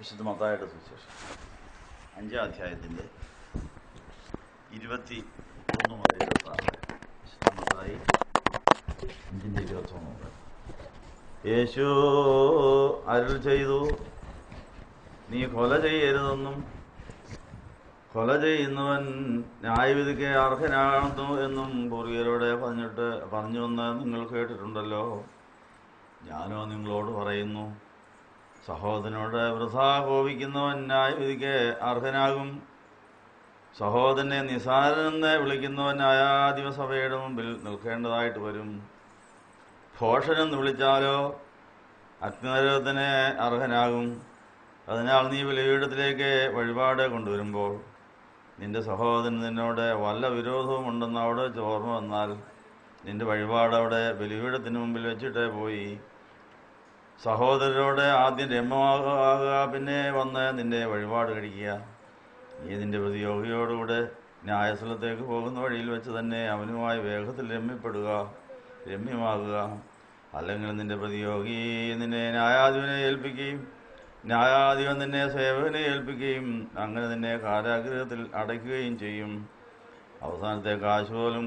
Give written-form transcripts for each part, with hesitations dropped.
വിശുദ്ധ മത്തായിയുടെ സുവിശേഷം 5-ാം അധ്യായത്തിൻ്റെ 21 മുതൽ 26 വിശുദ്ധ മത്തായി 5:21 മുതൽ. യേശു അരുൾ ചെയ്തു, നീ കൊല ചെയ്യരുതെന്നും കൊല ചെയ്യുന്നവൻ ന്യായവിധിക്ക് അർഹനാകുന്നു എന്നും പൂർവികരോട് പറഞ്ഞുവെന്ന് നിങ്ങൾ കേട്ടിട്ടുണ്ടല്ലോ. ഞാനോ നിങ്ങളോട് പറയുന്നു, സഹോദരനോട് വൃഥാ കോപിക്കുന്നവൻ ന്യായവിധിക്ക് അർഹനാകും. സഹോദരനെ നിസാരനെന്ന് വിളിക്കുന്നവൻ ന്യായാധിപസഭയുടെ മുമ്പിൽ നിൽക്കേണ്ടതായിട്ട് വരും. ഭോഷനെന്ന് വിളിച്ചാലോ അഗ്നിനരകത്തിന് അർഹനാകും. അതിനാൽ നീ ബലിപീഠത്തിലേക്ക് വഴിപാട് കൊണ്ടുവരുമ്പോൾ നിന്റെ സഹോദരൻ നിന്നോട് വല്ല വിരോധവും ഉണ്ടെന്ന് അവിടെ ഓർമ്മ വന്നാൽ നിന്റെ വഴിപാട് അവിടെ ബലിപീഠത്തിന് മുമ്പിൽ വെച്ചിട്ടേ പോയി സഹോദരരോട് ആദ്യം രമ്യമാകുക, പിന്നെ വന്ന് നിന്റെ വഴിപാട് കഴിക്കുക. നീ നിന്റെ പ്രതിയോഗിയോടുകൂടെ ന്യായസ്ഥലത്തേക്ക് പോകുന്ന വഴിയിൽ വെച്ച് തന്നെ അവനുമായി വേഗത്തിൽ രമ്യമാകുക. അല്ലെങ്കിൽ നിന്റെ പ്രതിയോഗി നിന്നെ ന്യായാധിപനെ ഏൽപ്പിക്കുകയും ന്യായാധിപൻ നിന്നെ സേവകനെ ഏൽപ്പിക്കുകയും അങ്ങനെ നിന്നെ കാരാഗൃഹത്തിൽ അടയ്ക്കുകയും ചെയ്യും. അവസാനത്തെ കാശ് പോലും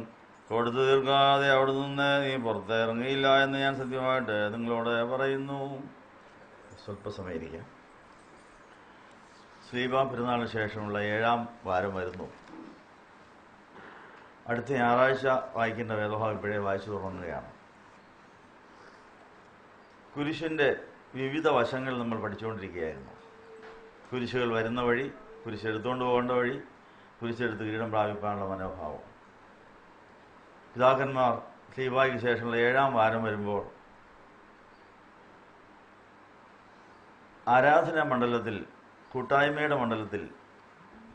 കൊടുത്തു തീർക്കാതെ അവിടെ നിന്ന് നീ പുറത്തിറങ്ങിയില്ല എന്ന് ഞാൻ സത്യമായിട്ട് നിങ്ങളോട് പറയുന്നു. സ്വല്പസമയിരിക്കാം. സ്ലീബ പെരുന്നാളിന് ശേഷമുള്ള 7-ാം വാരം വരുന്നു. അടുത്ത ഞായറാഴ്ച വായിക്കേണ്ട വേദഭാഗം ഇപ്പോഴേ വായിച്ചു തുടങ്ങുകയാണ്. കുരിശിൻ്റെ വിവിധ വശങ്ങൾ നമ്മൾ പഠിച്ചുകൊണ്ടിരിക്കുകയായിരുന്നു. കുരിശുകൾ വരുന്ന വഴി, കുരിശെടുത്തുകൊണ്ട് പോകേണ്ട വഴി, കുരിശെടുത്ത് കിരീടം പ്രാപിക്കാനുള്ള മനോഭാവം. പിതാക്കന്മാർ സ്ലീബായ്ക്ക് ശേഷമുള്ള 7-ാം വാരം വരുമ്പോൾ ആരാധനാ മണ്ഡലത്തിൽ, കൂട്ടായ്മയുടെ മണ്ഡലത്തിൽ,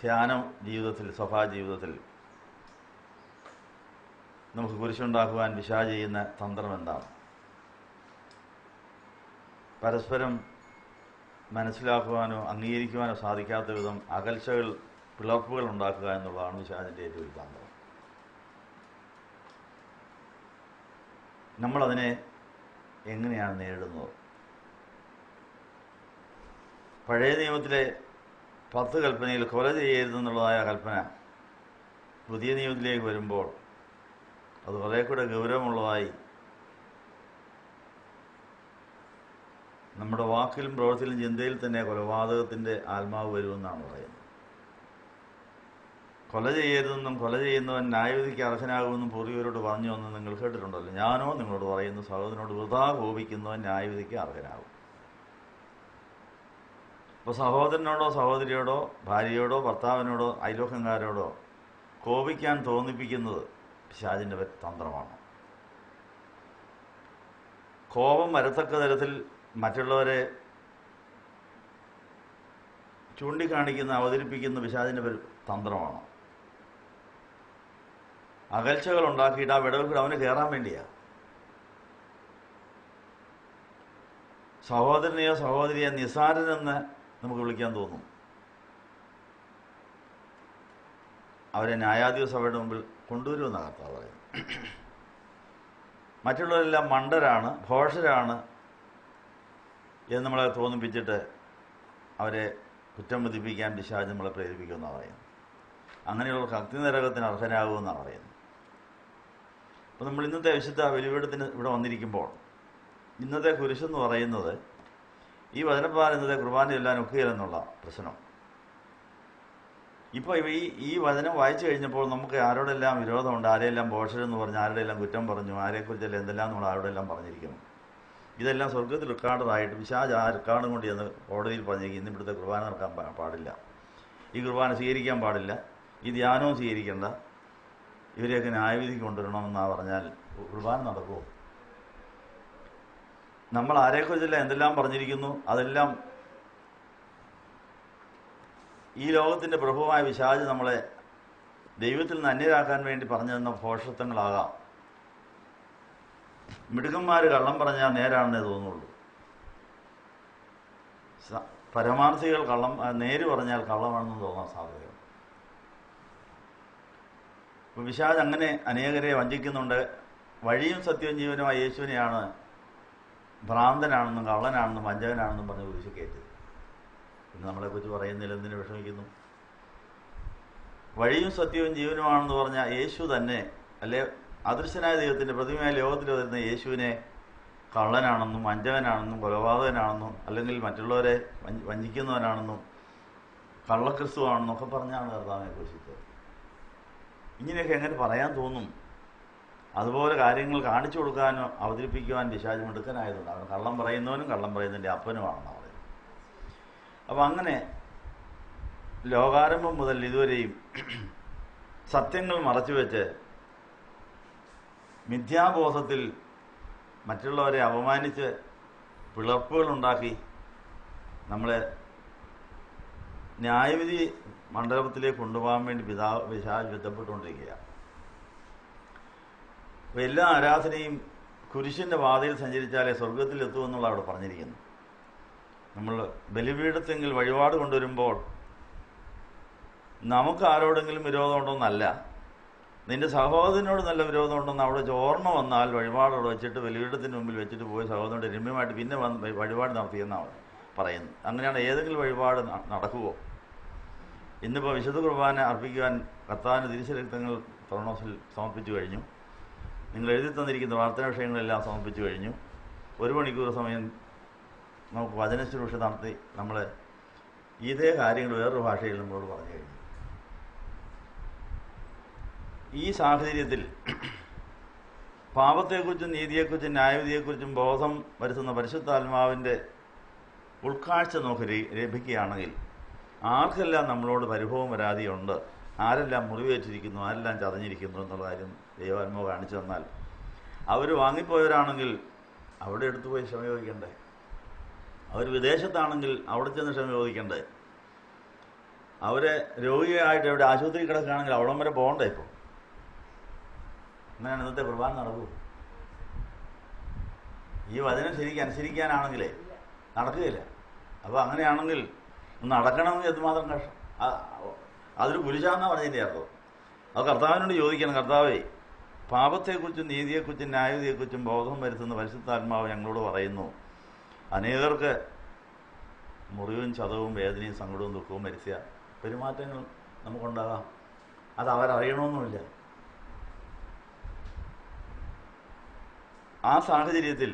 ധ്യാന ജീവിതത്തിൽ, സഭാ ജീവിതത്തിൽ നമുക്ക് കുരിശുണ്ടാക്കുവാൻ പിശാച് ചെയ്യുന്ന തന്ത്രം എന്താണ്? പരസ്പരം മനസ്സിലാക്കുവാനോ അംഗീകരിക്കുവാനോ സാധിക്കാത്ത വിധം അകൽച്ചകൾ, പിളർപ്പുകൾ ഉണ്ടാക്കുക എന്നുള്ളതാണ് പിശാചിൻ്റെ ഏറ്റവും ഒരു തന്ത്രം. നമ്മളതിനെ എങ്ങനെയാണ് നേരിടുന്നത്? പഴയ നിയമത്തിലെ 10 കൽപ്പനയിൽ കൊല ചെയ്യരുതെന്നുള്ളതായ കൽപ്പന പുതിയ നിയമത്തിലേക്ക് വരുമ്പോൾ അത് കുറേ കൂടെ ഗൗരവമുള്ളതായി നമ്മുടെ വാക്കിലും പ്രവൃത്തിയിലും ചിന്തയിൽ തന്നെ കൊലപാതകത്തിൻ്റെ ആത്മാവ് വരുമെന്നാണ് പറയുന്നത്. കൊല ചെയ്യരുതെന്നും കൊല ചെയ്യുന്നവൻ ന്യായവിധിക്ക് അർഹനാകുമെന്നും പൂർവികരോട് പറഞ്ഞു എന്ന് നിങ്ങൾ കേട്ടിട്ടുണ്ടല്ലോ. ഞാനോ നിങ്ങളോട് പറയുന്നു, സഹോദരനോട് വൃഥാ കോപിക്കുന്നവൻ ന്യായവിധിക്ക് അർഹനാകും. അപ്പോൾ സഹോദരനോടോ സഹോദരിയോടോ ഭാര്യയോടോ ഭർത്താവിനോടോ അയൽവക്കക്കാരോടോ കോപിക്കാൻ തോന്നിപ്പിക്കുന്നത് പിശാചിൻ്റെ തന്ത്രമാണ്. കോപം വരത്തക്ക തരത്തിൽ മറ്റുള്ളവരെ ചൂണ്ടിക്കാണിക്കുന്ന, അവതരിപ്പിക്കുന്ന പിശാചിൻ്റെ തന്ത്രമാണ്. അകൽച്ചകൾ ഉണ്ടാക്കിയിട്ട് ആ വിടവുകൾ അവന് കയറാൻ വേണ്ടിയാണ്. സഹോദരനെയോ സഹോദരിയെ നിസാരനെന്ന് നമുക്ക് വിളിക്കാൻ തോന്നും. അവരെ ന്യായാധിപ സഭയുടെ മുമ്പിൽ കൊണ്ടുവരുമെന്നാണ് കർത്താവ് പറയുന്നത്. മറ്റുള്ളവരെല്ലാം മണ്ടരാണ്, ഭോഷരാണ് എന്ന് നമ്മളെ തോന്നിപ്പിച്ചിട്ട് അവരെ കുറ്റം വിധിപ്പിക്കാൻ പിശാച് നമ്മളെ പ്രേരിപ്പിക്കുമെന്നാണ് പറയുന്നത്. അങ്ങനെയുള്ളവർക്ക് അഗ്നിനരകത്തിന് അർഹനാകുമെന്നാണ് പറയുന്നത്. അപ്പോൾ നമ്മൾ ഇന്നത്തെ വിശുദ്ധ ബലിപീഠത്തിന് ഇവിടെ വന്നിരിക്കുമ്പോൾ ഇന്നത്തെ കുരിശെന്ന് പറയുന്നത് ഈ വചനപ്രകാരം ഇന്നത്തെ കുർബാന ചൊല്ലാൻ ഒക്കുകയില്ലെന്നുള്ള പ്രശ്നം. ഇപ്പോൾ ഈ വചനം വായിച്ചു കഴിഞ്ഞപ്പോൾ നമുക്ക് ആരോടെല്ലാം വിരോധമുണ്ട്, ആരെയെല്ലാം ഭോഷരെന്ന് പറഞ്ഞു, ആരുടെയെല്ലാം കുറ്റം പറഞ്ഞു, ആരെക്കുറിച്ചെല്ലാം എന്തെല്ലാം നമ്മൾ ആരോടെല്ലാം പറഞ്ഞിരിക്കുന്നു. ഇതെല്ലാം സ്വർഗത്തിൽ റെക്കോർഡായിട്ട് പിശാച് ആ റെക്കോർഡും കൊണ്ട് ചെന്ന് കോടതിയിൽ പറഞ്ഞിരിക്കും, ഇന്ന് ഇവിടുത്തെ കുർബാന നടക്കാൻ പാടില്ല, ഈ കുർബാന സ്വീകരിക്കാൻ പാടില്ല, ഈ ധ്യാനവും സ്വീകരിക്കേണ്ട, ഇവരെയൊക്കെ ന്യായവിധിക്ക് കൊണ്ടുവരണമെന്നാണ് പറഞ്ഞാൽ കുർബാന നടക്കുമോ? നമ്മൾ ആരെക്കുറിച്ചെല്ലാം എന്തെല്ലാം പറഞ്ഞിരിക്കുന്നു അതെല്ലാം ഈ ലോകത്തിൻ്റെ പ്രഭുവായ പിശാച് നമ്മളെ ദൈവത്തിൽ നിന്ന് അന്യരാക്കാൻ വേണ്ടി പറഞ്ഞു തന്ന ഭോഷത്വങ്ങളാകാം. മിടുക്കന്മാർ കള്ളം പറഞ്ഞാൽ നേരാണെന്നേ തോന്നുള്ളൂ. പരമാർത്ഥികൾ നേര് പറഞ്ഞാൽ കള്ളമാണെന്ന് തോന്നാൻ സാധ്യതയുണ്ട്. അപ്പോൾ പിശാച് അങ്ങനെ അനേകരെ വഞ്ചിക്കുന്നുണ്ട്. വഴിയും സത്യവും ജീവനുമായ യേശുവിനെയാണ് ഭ്രാന്തനാണെന്നും കള്ളനാണെന്നും വഞ്ചകനാണെന്നും പറഞ്ഞ് കുരിശിൽ കയറ്റി. പിന്നെ നമ്മളെക്കുറിച്ച് പറയുന്നതിൽ എന്തിനു വിഷമിക്കുന്നു? വഴിയും സത്യവും ജീവനുമാണെന്ന് പറഞ്ഞ യേശു തന്നെ, അല്ലെ അദൃശ്യനായ ദൈവത്തിൻ്റെ പ്രതിമയായ ലോകത്തിൽ വരുന്ന യേശുവിനെ കള്ളനാണെന്നും വഞ്ചകനാണെന്നും കൊലപാതകനാണെന്നും അല്ലെങ്കിൽ മറ്റുള്ളവരെ വഞ്ചിക്കുന്നവനാണെന്നും കള്ളക്രിസ്തുവാണെന്നും ഒക്കെ പറഞ്ഞാണ് കർത്താവിനെ കുറിച്ചത്. ഇങ്ങനെയൊക്കെ എങ്ങനെ പറയാൻ തോന്നും? അതുപോലെ കാര്യങ്ങൾ കാണിച്ചു കൊടുക്കാനോ അവതരിപ്പിക്കുവാൻ പിശാച് മിടുക്കനായതുകൊണ്ട് അവൻ കള്ളം പറയുന്നവനും കള്ളം പറയുന്നതിൻ്റെ അപ്പനുമാണെന്ന് പറയുന്നത്. അപ്പം അങ്ങനെ ലോകാരംഭം മുതൽ ഇതുവരെയും സത്യങ്ങൾ മറച്ചുവെച്ച് മിഥ്യാബോധത്തിൽ മറ്റുള്ളവരെ അപമാനിച്ച് പിളർപ്പുകളുണ്ടാക്കി നമ്മളെ ന്യായവിധി മണ്ഡലത്തിലേക്ക് കൊണ്ടുപോകാൻ വേണ്ടി പിശാച് ബന്ധപ്പെട്ടുകൊണ്ടിരിക്കുകയാണ്. അപ്പോൾ എല്ലാ ആരാധനയും കുരിശിൻ്റെ പാതയിൽ സഞ്ചരിച്ചാലേ സ്വർഗത്തിൽ എത്തുമെന്നുള്ള അവിടെ പറഞ്ഞിരിക്കുന്നു. നമ്മൾ ബലിപീഠത്തെങ്കിൽ വഴിപാട് കൊണ്ടുവരുമ്പോൾ നമുക്ക് ആരോടെങ്കിലും വിരോധമുണ്ടോന്നല്ല, നിന്റെ സഹോദരനോട് നല്ല വിരോധമുണ്ടെന്ന് അവിടെ ഓർമ്മ വന്നാൽ വഴിപാട് അവിടെ വെച്ചിട്ട് ബലിപീഠത്തിന് മുമ്പിൽ വെച്ചിട്ട് പോയി സഹോദരനോട് രമ്യമായിട്ട് പിന്നെ വന്ന് വഴിപാട് നടത്തിയെന്നാണ് പറയുന്നത്. അങ്ങനെയാണ് ഏതെങ്കിലും വഴിപാട് നടക്കുമോ? ഇന്നിപ്പോൾ വിശുദ്ധ കുർബാന അർപ്പിക്കുവാൻ കർത്താവിൻ്റെ തിരുശരക്തങ്ങൾ ത്രോണോസിൽ സമർപ്പിച്ചു കഴിഞ്ഞു. നിങ്ങൾ എഴുതി തന്നിരിക്കുന്ന പ്രാർത്ഥനാ വിഷയങ്ങളെല്ലാം സമർപ്പിച്ചു കഴിഞ്ഞു. 1 മണിക്കൂർ സമയം നമുക്ക് വചനശുശ്രൂഷ നടത്തി നമ്മളെ ഇതേ കാര്യങ്ങൾ വേറൊരു ഭാഷയിൽ നമ്മളോട് പറഞ്ഞു കഴിഞ്ഞു. ഈ സാഹചര്യത്തിൽ പാപത്തെക്കുറിച്ചും നീതിയെക്കുറിച്ചും ന്യായവിധിയെക്കുറിച്ചും ബോധം വരുത്തുന്ന പരിശുദ്ധാത്മാവിൻ്റെ ഉൾക്കാഴ്ച നമുക്ക് ലഭിക്കുകയാണെങ്കിൽ ആർക്കെല്ലാം നമ്മളോട് പരിഭവം പരാതിയുണ്ട്, ആരെല്ലാം മുറിവേറ്റിരിക്കുന്നു, ആരെല്ലാം ചതഞ്ഞിരിക്കുന്നു എന്നുള്ള കാര്യം ദൈവാത്മാവ് കാണിച്ചു തന്നാൽ അവർ വാങ്ങിപ്പോയവരാണെങ്കിൽ അവിടെ എടുത്തു പോയി ക്ഷമ ചോദിക്കണ്ടേ? അവർ വിദേശത്താണെങ്കിൽ അവിടെ ചെന്ന് ക്ഷമ ചോദിക്കണ്ടേ? അവരെ രോഗിയായിട്ട് എവിടെ ആശുപത്രി കിടക്കുകയാണെങ്കിൽ അവിടം വരെ പോകണ്ടേ? ഇപ്പോൾ അങ്ങനെയാണ് ഇന്നത്തെ കുർബാന നടക്കൂ. ഈ വചനം ശരിക്കും അനുസരിക്കാനാണെങ്കിലേ നടക്കുകയില്ല. അപ്പോൾ അങ്ങനെയാണെങ്കിൽ നടക്കണമെങ്കിൽ എന്തുമാത്രം കഷ്ടം! അതൊരു കുരിശാന്നാണ് പറഞ്ഞതിൻ്റെ അർത്ഥം. അത് കർത്താവിനോട് ചോദിക്കണം, കർത്താവേ, പാപത്തെക്കുറിച്ചും നീതിയെക്കുറിച്ചും ന്യായവിധിയെക്കുറിച്ചും ബോധം വരുത്തുന്ന പരിശുദ്ധാത്മാവ് ഞങ്ങളോട് പറയുന്നു, അനേകർക്ക് മുറിവും ചതവും വേദനയും സങ്കടവും ദുഃഖവും വരുത്തിയ പെരുമാറ്റങ്ങൾ നമുക്കുണ്ടാകാം. അത് അവരറിയണമെന്നുമില്ല. ആ സാഹചര്യത്തിൽ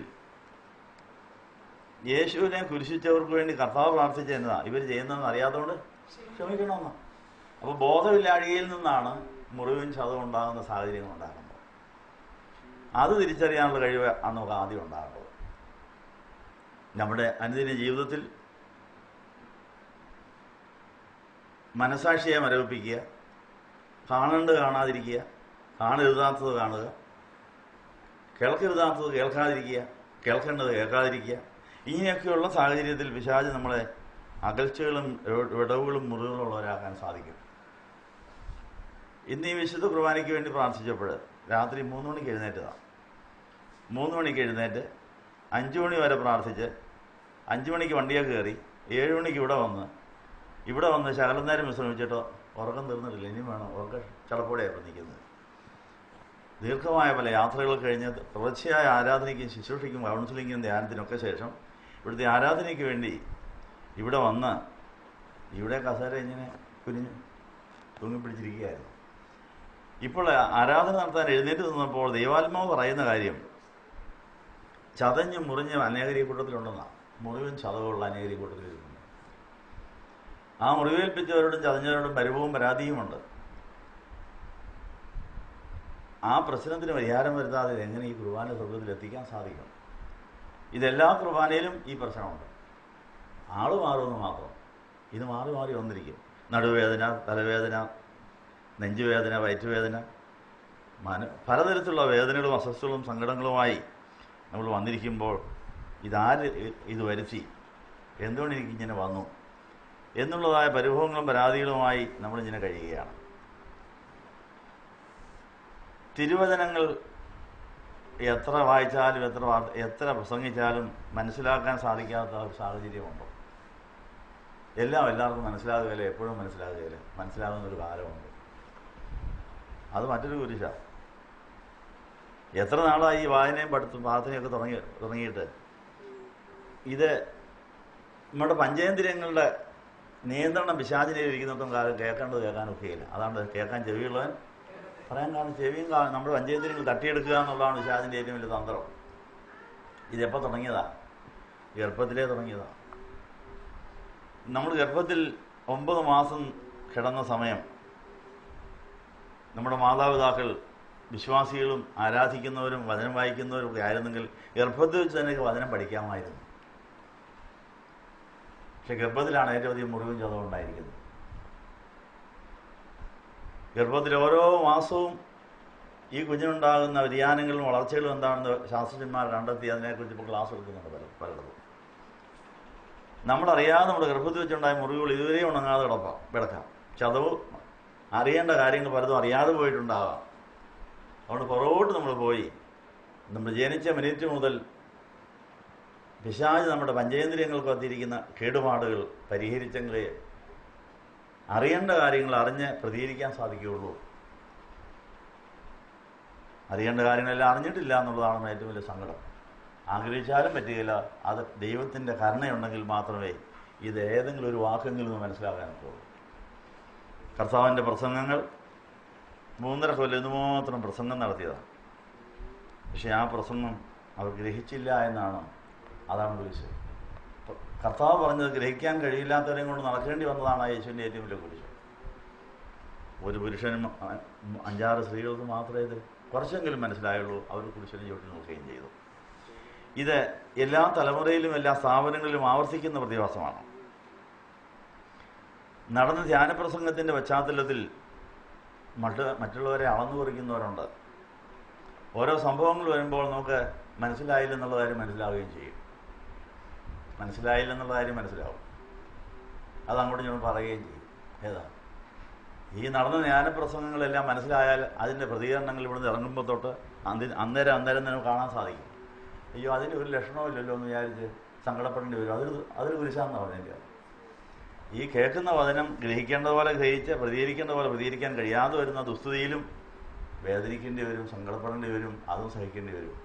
യേശുവിനെ കുരിശിച്ചവർക്ക് വേണ്ടി കർത്താവ് പ്രാർത്ഥിച്ച എന്നതാ ഇവർ ചെയ്യുന്നതെന്ന് അറിയാത്തതുകൊണ്ട് ക്ഷമിക്കണമെന്ന്. അപ്പോൾ ബോധമില്ലാഴികയിൽ നിന്നാണ് മുറിവും ചതവും ഉണ്ടാകുന്ന സാഹചര്യങ്ങൾ ഉണ്ടാകുന്നത്. അത് തിരിച്ചറിയാനുള്ള കഴിവ് ആണ് നമുക്ക് ആദ്യം ഉണ്ടാകുന്നത്. നമ്മുടെ അനുദിന ജീവിതത്തിൽ മനസാക്ഷിയെ മരവിപ്പിക്കുക, കാണേണ്ടത് കാണാതിരിക്കുക, കാണരുതാത്തത് കാണുക, കേൾക്കരുതാത്തത് കേൾക്കാതിരിക്കുക, കേൾക്കേണ്ടത് കേൾക്കാതിരിക്കുക. ഇങ്ങനെയൊക്കെയുള്ള സാഹചര്യത്തിൽ പിശാച് നമ്മളെ അകൽച്ചകളും വിടവുകളും മുറിവുകളുള്ളവരാക്കാൻ സാധിക്കും. ഇന്ന് ഈ വിശുദ്ധ കുർബാനയ്ക്ക് വേണ്ടി പ്രാർത്ഥിച്ചപ്പോൾ രാത്രി 3 മണിക്ക് എഴുന്നേറ്റതാണ്. 3 മണിക്ക് എഴുന്നേറ്റ് 5 മണി വരെ പ്രാർത്ഥിച്ച് 5 മണിക്ക് വണ്ടിയെ കയറി 7 മണിക്ക് ഇവിടെ വന്ന് ശകലം നേരം വിശ്രമിച്ചിട്ടോ ഉറക്കം തീർന്നിട്ടില്ല. ഇനി വേണം, ഉറക്കം ചടപ്പോടെയാണ് നിൽക്കുന്നത്. ദീർഘമായ പല യാത്രകൾ കഴിഞ്ഞ് തുടർച്ചയായ ആരാധനയ്ക്കും ശുശ്രൂഷയ്ക്കും കൗൺസിലിങ്ങിനും ധ്യാനത്തിനൊക്കെ ശേഷം ഇവിടുത്തെ ആരാധനയ്ക്ക് വേണ്ടി ഇവിടെ വന്ന് ഇവിടെ കസേര ഇങ്ങനെ കുനിഞ്ഞ് തൂങ്ങിപ്പിടിച്ചിരിക്കുകയായിരുന്നു. ഇപ്പോൾ ആരാധന നടത്താൻ എഴുന്നേറ്റ് നിന്നപ്പോൾ ദൈവാത്മാവ് പറയുന്ന കാര്യം ചതഞ്ഞ് മുറിഞ്ഞ് അനേകരി കൂട്ടത്തിലുണ്ടെന്നാണ്. മുറിവും ചതവുള്ള അനേകരി കൂട്ടത്തിലിരിക്കുന്നു. ആ മുറിവേൽപ്പിച്ചവരോടും ചതഞ്ഞവരോടും പരിഭവവും പരാതിയുമുണ്ട്. ആ പ്രശ്നത്തിന് പരിഹാരം വരുത്താതെ എങ്ങനെ ഈ കുർബാന സ്വർഗത്തിൽ എത്തിക്കാൻ സാധിക്കും? ഇതെല്ലാ കുർബാനയിലും ഈ പ്രശ്നമുണ്ട്. ആള് മാറുമെന്ന് മാത്രം. ഇത് മാറി മാറി വന്നിരിക്കും. നടുവേദന, തലവേദന, നെഞ്ചുവേദന, വയറ്റുവേദന, പലതരത്തിലുള്ള വേദനകളും അസ്വസ്ഥകളും സങ്കടങ്ങളുമായി നമ്മൾ വന്നിരിക്കുമ്പോൾ ഇതാര് ഇത് വരുത്തി, എന്തുകൊണ്ട് എനിക്കിങ്ങനെ വന്നു എന്നുള്ളതായ പരിഭവങ്ങളും പരാതികളുമായി നമ്മളിങ്ങനെ കഴിയുകയാണ്. തിരുവചനങ്ങൾ എത്ര വായിച്ചാലും എത്ര പ്രസംഗിച്ചാലും മനസ്സിലാക്കാൻ സാധിക്കാത്ത ഒരു സാഹചര്യമുണ്ടോ? എല്ലാവർക്കും മനസ്സിലാകുകയില്ല, എപ്പോഴും മനസ്സിലാകുകയില്ല. മനസ്സിലാകുന്നൊരു കാലമുണ്ട്. അത് മറ്റൊരു കുരിശാണ്. എത്ര നാളായി ഈ വായനയും പ്രാർത്ഥനയൊക്കെ തുടങ്ങിയിട്ട് ഇത് നമ്മുടെ പഞ്ചേന്ദ്രിയങ്ങളുടെ നിയന്ത്രണം പിശാചിനെ ഇരിക്കുന്നിടത്തും കാലം കേൾക്കേണ്ടത് കേൾക്കാനൊക്കെയില്ല. അതാണ് കേൾക്കാൻ ചെവിയുള്ളവൻ പറയാൻ കാണും. ചെവിയും കാണും. നമ്മുടെ പഞ്ചേന്ദ്രിയങ്ങൾ തട്ടിയെടുക്കുക എന്നുള്ളതാണ് പിശാചിൻ്റെ ഏറ്റവും വലിയ തന്ത്രം. ഇതെപ്പോൾ തുടങ്ങിയതാണ്? ഗർഭത്തിലേ തുടങ്ങിയതാണ്. നമ്മൾ ഗർഭത്തിൽ 9 മാസം കിടന്ന സമയം നമ്മുടെ മാതാപിതാക്കൾ വിശ്വാസികളും ആരാധിക്കുന്നവരും വചനം വായിക്കുന്നവരും ഒക്കെ ആയിരുന്നെങ്കിൽ ഗർഭത്തിൽ വെച്ച് തന്നെ വചനം പഠിക്കാമായിരുന്നു. പക്ഷെ ഗർഭത്തിലാണ് ഏറ്റവും അധികം മുറിവും ചതവും ഉണ്ടായിരിക്കുന്നത്. ഗർഭത്തിൽ ഓരോ മാസവും ഈ കുഞ്ഞിനുണ്ടാകുന്ന വ്യതിയാനങ്ങളും വളർച്ചകളും എന്താണെന്ന് ശാസ്ത്രജ്ഞന്മാർ കണ്ടെത്തി അതിനെക്കുറിച്ച് ഇപ്പോൾ ക്ലാസ് എടുക്കുന്നുണ്ട് പലയിടത്തും. നമ്മളറിയാതെ നമ്മുടെ ഗർഭത്തിൽ വെച്ചുണ്ടായ മുറിവുകൾ ഇതുവരെ ഉണങ്ങാതെ കിടക്കാം. ചതവ് അറിയേണ്ട കാര്യങ്ങൾ പലതും അറിയാതെ പോയിട്ടുണ്ടാകാം. അതുകൊണ്ട് പുറകോട്ട് നമ്മൾ പോയി നമ്മൾ ജനിച്ച മിനിറ്റ് മുതൽ പിശാച് നമ്മുടെ പഞ്ചേന്ദ്രിയങ്ങൾക്ക് വന്നിരിക്കുന്ന കേടുപാടുകൾ പരിഹരിച്ചെങ്കിലേ അറിയേണ്ട കാര്യങ്ങൾ അറിഞ്ഞ് പ്രതികരിക്കാൻ സാധിക്കുകയുള്ളൂ. അറിയേണ്ട കാര്യങ്ങളെല്ലാം അറിഞ്ഞിട്ടില്ല എന്നുള്ളതാണ് ഏറ്റവും വലിയ സങ്കടം. ആഗ്രഹിച്ചാലും പറ്റുകയില്ല. അത് ദൈവത്തിൻ്റെ കരുണയുണ്ടെങ്കിൽ മാത്രമേ ഇത് ഏതെങ്കിലും ഒരു വാക്കെങ്കിലും ഒന്ന് മനസ്സിലാക്കാൻ പറ്റുള്ളൂ. കർത്താവിൻ്റെ പ്രസംഗങ്ങൾ 3.5 കൊല്ലം ഇതുമാത്രം പ്രസംഗം നടത്തിയതാണ്. പക്ഷെ ആ പ്രസംഗം അവർ ഗ്രഹിച്ചില്ല എന്നാണ്. അതാണ് കുരിശ്. കർത്താവ് പറഞ്ഞത് ഗ്രഹിക്കാൻ കഴിയില്ലാത്തവരെയും കൊണ്ട് നടക്കേണ്ടി വന്നതാണ് യേശുവിൻ്റെ ഏറ്റവും വലിയ കുരിശ്. ഒരു പുരുഷനും 5-6 സ്ത്രീകൾക്ക് മാത്രമേ ഇത് കുറച്ചെങ്കിലും മനസ്സിലായുള്ളൂ. അവർ കുരിശിനെ ചവിട്ടി നോക്കുകയും ചെയ്തു. ഇത് എല്ലാ തലമുറയിലും എല്ലാ സ്ഥാപനങ്ങളിലും ആവർത്തിക്കുന്ന പ്രതിഭാസമാണ്. നടന്ന ധ്യാനപ്രസംഗത്തിൻ്റെ പശ്ചാത്തലത്തിൽ മറ്റുള്ളവരെ അളന്നു കുറിക്കുന്നവരുണ്ട്. ഓരോ സംഭവങ്ങൾ വരുമ്പോൾ നമുക്ക് മനസ്സിലായില്ലെന്നുള്ള കാര്യം മനസ്സിലാവുകയും ചെയ്യും. മനസ്സിലായില്ലെന്നുള്ള കാര്യം മനസ്സിലാവും. അതങ്ങോട്ട് ഞാൻ പറയുകയും ചെയ്യും. ഏതാ ഈ നടന്ന ധ്യാനപ്രസംഗങ്ങളെല്ലാം മനസ്സിലായാൽ അതിൻ്റെ പ്രതികരണങ്ങൾ ഇവിടുന്ന് ഇറങ്ങുമ്പോൾ തൊട്ട് അന്നേരം നമുക്ക് കാണാൻ സാധിക്കും. അയ്യോ അതിന് ഒരു ലക്ഷണവും ഇല്ലല്ലോ എന്ന് വിചാരിച്ച് സങ്കടപ്പെടേണ്ടി വരും. അതൊരു കുരിശാന്ന് പറഞ്ഞില്ല. ഈ കേൾക്കുന്ന വചനം ഗ്രഹിക്കേണ്ടതുപോലെ ഗ്രഹിച്ച് പ്രതികരിക്കേണ്ടതുപോലെ പ്രതികരിക്കാൻ കഴിയാതെ വരുന്ന ദുസ്ഥിതിയിലും വേദനിക്കേണ്ടി വരും, സങ്കടപ്പെടേണ്ടി വരും, അതും സഹിക്കേണ്ടി വരും.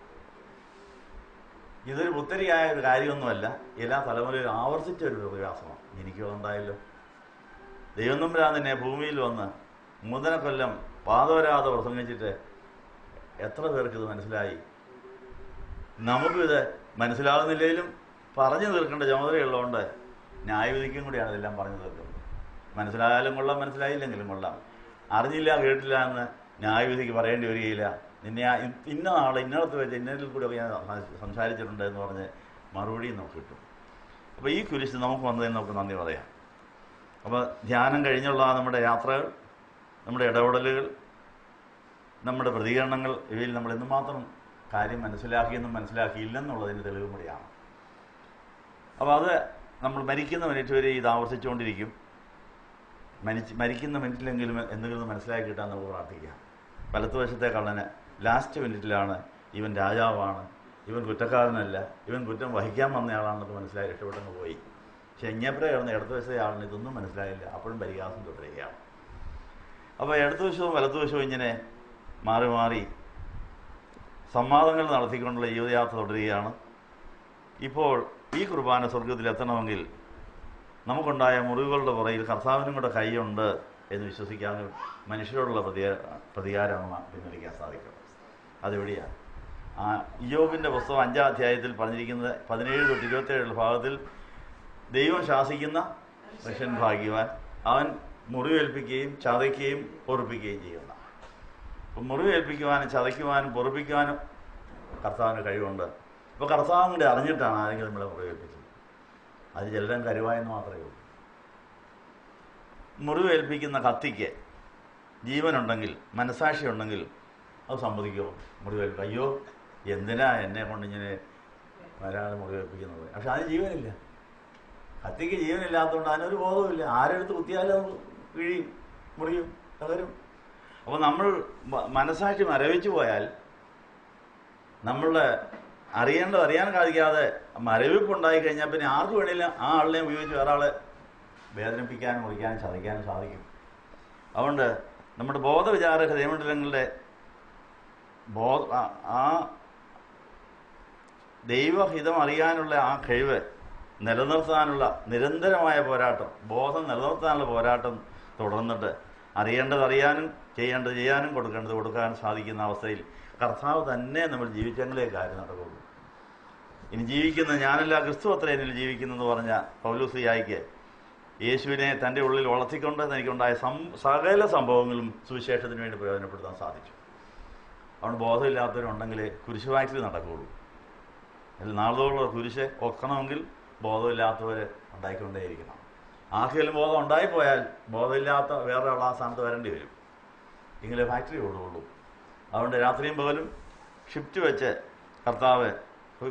ഇതൊരു പുത്തരിയായ ഒരു കാര്യമൊന്നുമല്ല. എല്ലാ തലമുറയിലും ആവർത്തിച്ച ഒരു പ്രയാസമാണ്. എനിക്കും അതുണ്ടായല്ലോ. ദൈവം തമ്പുരാൻ തന്നെ ഭൂമിയിൽ വന്ന് 3.5 കൊല്ലം പാതവരാതെ പ്രസംഗിച്ചിട്ട് എത്ര പേർക്ക് ഇത് മനസ്സിലായി? നമുക്കും ഇത് മനസ്സിലാകുന്നില്ലെങ്കിലും പറഞ്ഞു തീർക്കേണ്ട ചുമതലയുള്ളതുകൊണ്ട് ന്യായവിധിക്കും കൂടിയാണ് ഇതെല്ലാം പറഞ്ഞു തീർക്കുന്നത്. മനസ്സിലായാലും കൊള്ളാം, മനസ്സിലായില്ലെങ്കിലും കൊള്ളാം. അറിഞ്ഞില്ല കേട്ടില്ല എന്ന് ന്യായവിധിക്ക് പറയേണ്ടി വരികയില്ല. നിന്നെ ഇന്ന നാളെ ഇന്നടത്ത് വെച്ച് ഇന്നതിൽ കൂടെയൊക്കെ ഞാൻ സംസാരിച്ചിട്ടുണ്ട് എന്ന് പറഞ്ഞ് മറുപടിയും നമുക്ക് കിട്ടും. അപ്പോൾ ഈ കുരിശ് നമുക്ക് വന്നതിന് നമുക്ക് നന്ദി പറയാം. അപ്പോൾ ധ്യാനം കഴിഞ്ഞുള്ള നമ്മുടെ യാത്രകൾ, നമ്മുടെ ഇടപെടലുകൾ, നമ്മുടെ പ്രതികരണങ്ങൾ, ഇവയിൽ നമ്മൾ എന്തുമാത്രം കാര്യം മനസ്സിലാക്കിയെന്നും മനസ്സിലാക്കിയില്ലെന്നുള്ളതിന് തെളിവും കൂടിയാണ്. അപ്പോൾ അത് നമ്മൾ മരിക്കുന്ന മിനിറ്റ് വരെ ഇത് ആവർത്തിച്ചുകൊണ്ടിരിക്കും. മരിക്കുന്ന മിനിറ്റിലെങ്കിലും എന്തെങ്കിലും മനസ്സിലാക്കി കിട്ടാൻ നമുക്ക് പ്രാർത്ഥിക്കാം. വലത്തുവശത്തെ കള്ളന് ലാസ്റ്റ് മിനിറ്റിലാണ് ഇവൻ രാജാവാണ്, ഇവൻ കുറ്റക്കാരനല്ല, ഇവൻ കുറ്റം വഹിക്കാൻ വന്നയാളാണെന്നൊക്കെ മനസ്സിലായി രക്ഷപ്പെട്ടങ്ങ് പോയി. പക്ഷെ ഇങ്ങേപ്പുറം കിടന്ന് ഇടതുവശത്തെ ആളിന് ഇതൊന്നും മനസ്സിലായില്ല. അപ്പോഴും പരിഹാസം തുടരുകയാണ്. അപ്പോൾ ഇടതുവശവും വലത്തുവശവും ഇങ്ങനെ മാറി മാറി സംവാദങ്ങൾ നടത്തിക്കൊണ്ടുള്ള ജീവിതയാത്ര തുടരുകയാണ്. ഇപ്പോൾ ഈ കുർബാന സ്വർഗത്തിലെത്തണമെങ്കിൽ നമുക്കുണ്ടായ മുറിവുകളുടെ പുറയിൽ കർത്താവിനും കൂടെ കൈയുണ്ട് എന്ന് വിശ്വസിക്കാൻ മനുഷ്യരോടുള്ള പ്രതികാരമാണ് പിൻവലിക്കാൻ സാധിക്കും. അതെവിടെയാണ്? ഇയ്യോബിൻ്റെ പുസ്തകം 5-ാം അധ്യായത്തിൽ പറഞ്ഞിരിക്കുന്നത് 17-27 ഭാഗത്തിൽ ദൈവം ശാസിക്കുന്ന മനുഷ്യൻ ഭാഗ്യവാൻ, അവൻ മുറിവേൽപ്പിക്കുകയും ചതയ്ക്കുകയും പൊറുപ്പിക്കുകയും ചെയ്യുന്ന. അപ്പം മുറിവേൽപ്പിക്കുവാനും ചതയ്ക്കുവാനും പൊറുപ്പിക്കുവാനും കർത്താവിന് കഴിവുണ്ട്. അപ്പോൾ കർത്താവും കൂടെ അറിഞ്ഞിട്ടാണ് ആരെങ്കിലും നമ്മളെ മുറിവേൽപ്പിച്ചത്. അത് ചിലരും കരുവായെന്ന് മാത്രമേ ഉള്ളൂ. മുറിവേൽപ്പിക്കുന്ന കത്തിക്ക് ജീവനുണ്ടെങ്കിൽ, മനസാക്ഷി ഉണ്ടെങ്കിൽ അത് സമ്മതിക്കുമോ? മുറിവേൽപ്പിക്കും. അയ്യോ എന്തിനാ എന്നെ കൊണ്ട് ഇങ്ങനെ ഒരാൾ മുറിവേൽപ്പിക്കുന്നത്? പക്ഷെ അതിന് ജീവനില്ല. കത്തിക്ക് ജീവനില്ലാത്തതുകൊണ്ട് അതിനൊരു ബോധവുമില്ല. ആരെടുത്ത് കുത്തിയാലും അത് കിഴിയും, മുറിയും, തകരും. അപ്പോൾ നമ്മൾ മനസാക്ഷി മരവിച്ചു പോയാൽ, നമ്മളുടെ അറിയാൻ സാധിക്കാതെ മരവിപ്പുണ്ടായി കഴിഞ്ഞാൽ പിന്നെ ആർക്ക് വേണമെങ്കിലും ആ ആളിനെ ഉപയോഗിച്ച് വേറെ ആളെ വേദനിപ്പിക്കാനും മുറിക്കാനും ചതയ്ക്കാനും സാധിക്കും. അതുകൊണ്ട് നമ്മുടെ ബോധവിചാര ഹൃദയമണ്ഡലങ്ങളുടെ ആ ദൈവഹിതം അറിയാനുള്ള ആ കഴിവ് നിലനിർത്താനുള്ള നിരന്തരമായ പോരാട്ടം, ബോധം നിലനിർത്താനുള്ള പോരാട്ടം തുടർന്നിട്ട് അറിയേണ്ടത് അറിയാനും ചെയ്യേണ്ടത് ചെയ്യാനും കൊടുക്കേണ്ടത് കൊടുക്കാനും സാധിക്കുന്ന അവസ്ഥയിൽ കർത്താവ് തന്നെ നമ്മൾ ജീവിച്ചെങ്കിലേ കാര്യം നടക്കുള്ളൂ. ഇനി ജീവിക്കുന്ന ഞാനല്ല ക്രിസ്തു അത്ര എന്നിൽ ജീവിക്കുന്നെന്ന് പറഞ്ഞ പൗലോസിയായിക്ക് യേശുവിനെ തൻ്റെ ഉള്ളിൽ വളർത്തിക്കൊണ്ട് എനിക്കുണ്ടായ സകല സംഭവങ്ങളും സുവിശേഷത്തിന് വേണ്ടി പ്രയോജനപ്പെടുത്താൻ സാധിച്ചു. അതുകൊണ്ട് ബോധമില്ലാത്തവരുണ്ടെങ്കിൽ കുരിശുവാക്സിൽ നടക്കുകയുള്ളൂ. അതിൽ നാളോളം കുരിശ് ഒക്കണമെങ്കിൽ ബോധമില്ലാത്തവർ ഉണ്ടായിക്കൊണ്ടേയിരിക്കണം. ആർക്കെങ്കിലും ബോധം ഉണ്ടായിപ്പോയാൽ ബോധമില്ലാത്ത വേറെ ഉള്ള ആ സ്ഥാനത്ത് വരേണ്ടി വരും. എങ്കിലേ ഫാക്ടറി ഓടുകയുള്ളൂ. അതുകൊണ്ട് രാത്രിയും പകലും ഷിഫ്റ്റ് വെച്ച് കർത്താവ്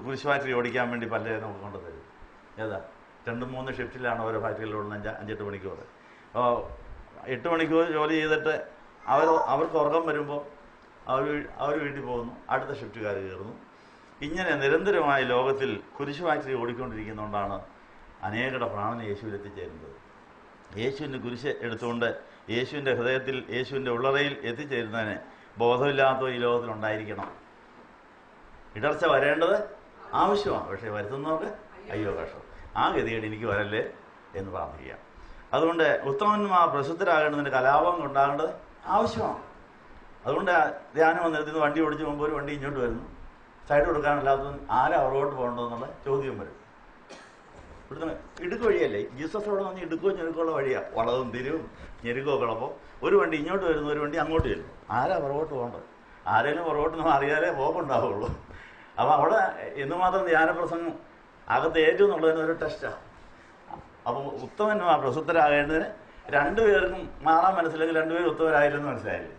കുരിശ് ഫാക്ടറി ഓടിക്കാൻ വേണ്ടി പലരെ നമുക്ക് കൊണ്ടുതരും. ഏതാ 2-3 ഷിഫ്റ്റിലാണ് ഓരോ ഫാക്ടറിയിലോടുന്ന 5-8 മണിക്കൂർ. അപ്പോൾ 8 മണിക്കൂർ ജോലി ചെയ്തിട്ട് അവർക്ക് ഉറക്കം വരുമ്പോൾ അവർ വീട്ടിൽ പോകുന്നു, അടുത്ത ഷിഫ്റ്റുകാർ കയറുന്നു. ഇങ്ങനെ നിരന്തരമായി ലോകത്തിൽ കുരിശ് ഫാക്ടറി ഓടിക്കൊണ്ടിരിക്കുന്നതുകൊണ്ടാണ് അനേകരുടെ പ്രാണന യേശുവിൽ എത്തിച്ചേരുന്നത്. യേശുവിൻ്റെ കുരിശ് എടുത്തുകൊണ്ട് യേശുവിൻ്റെ ഹൃദയത്തിൽ യേശുവിൻ്റെ ഉള്ളറയിൽ എത്തിച്ചേരുന്നതിന് ബോധമില്ലാത്ത ഈ ലോകത്തിലുണ്ടായിരിക്കണം. ഇടർച്ച വരേണ്ടത് ആവശ്യമാണ്, പക്ഷേ വരുത്തുന്നവർക്ക് അയ്യോ കഷ്ടം. ആ ഗതികേട് എനിക്ക് വരല്ലേ എന്ന് പ്രാർത്ഥിക്കാം. അതുകൊണ്ട് ഉത്തമന്മാർ പ്രസിദ്ധരാകേണ്ടതിന് കലാപം ഉണ്ടാകേണ്ടത് ആവശ്യമാണ്. അതുകൊണ്ട് ധ്യാനം വന്നിരുന്ന് വണ്ടി ഓടിച്ച് പോകുമ്പോൾ ഒരു വണ്ടി ഇങ്ങോട്ട് വരുന്നു, സൈഡ് കൊടുക്കാനല്ലാത്തത് ആരാ അവരോട്ട് പോകേണ്ടതെന്നുള്ള ചോദ്യം വരും. ഇവിടുന്ന് ഇടുക്ക് വഴിയല്ലേ, ജീസസ് അവിടെ വന്ന് ഇടുക്കോ ഞെരുക്കമുള്ള വഴിയാണ്, വളവും തിരിവും ഞെരുക്കമൊക്കെ ഉള്ളപ്പോൾ ഒരു വണ്ടി ഇങ്ങോട്ട് വരുന്നു, ഒരു വണ്ടി അങ്ങോട്ട് വരുന്നു. ആരാ പുറകോട്ട് പോകേണ്ടത്? ആരെങ്കിലും പുറകോട്ട് നമ്മൾ അറിയാലേ പോക്കുണ്ടാവുള്ളൂ. അപ്പോൾ അവിടെ എന്തുമാത്രം ധ്യാനപ്രസംഗം അകത്ത് ഏറ്റവും എന്നുള്ളതിന് ഒരു ടെസ്റ്റാണ്. അപ്പോൾ ഉത്തമന്മാർ പ്രസിദ്ധരാകേണ്ടതിന് 2 പേർക്കും മാറാൻ മനസ്സിലെങ്കിൽ 2 പേരും ഉത്തമരായില്ലെന്ന് മനസ്സിലായില്ലേ?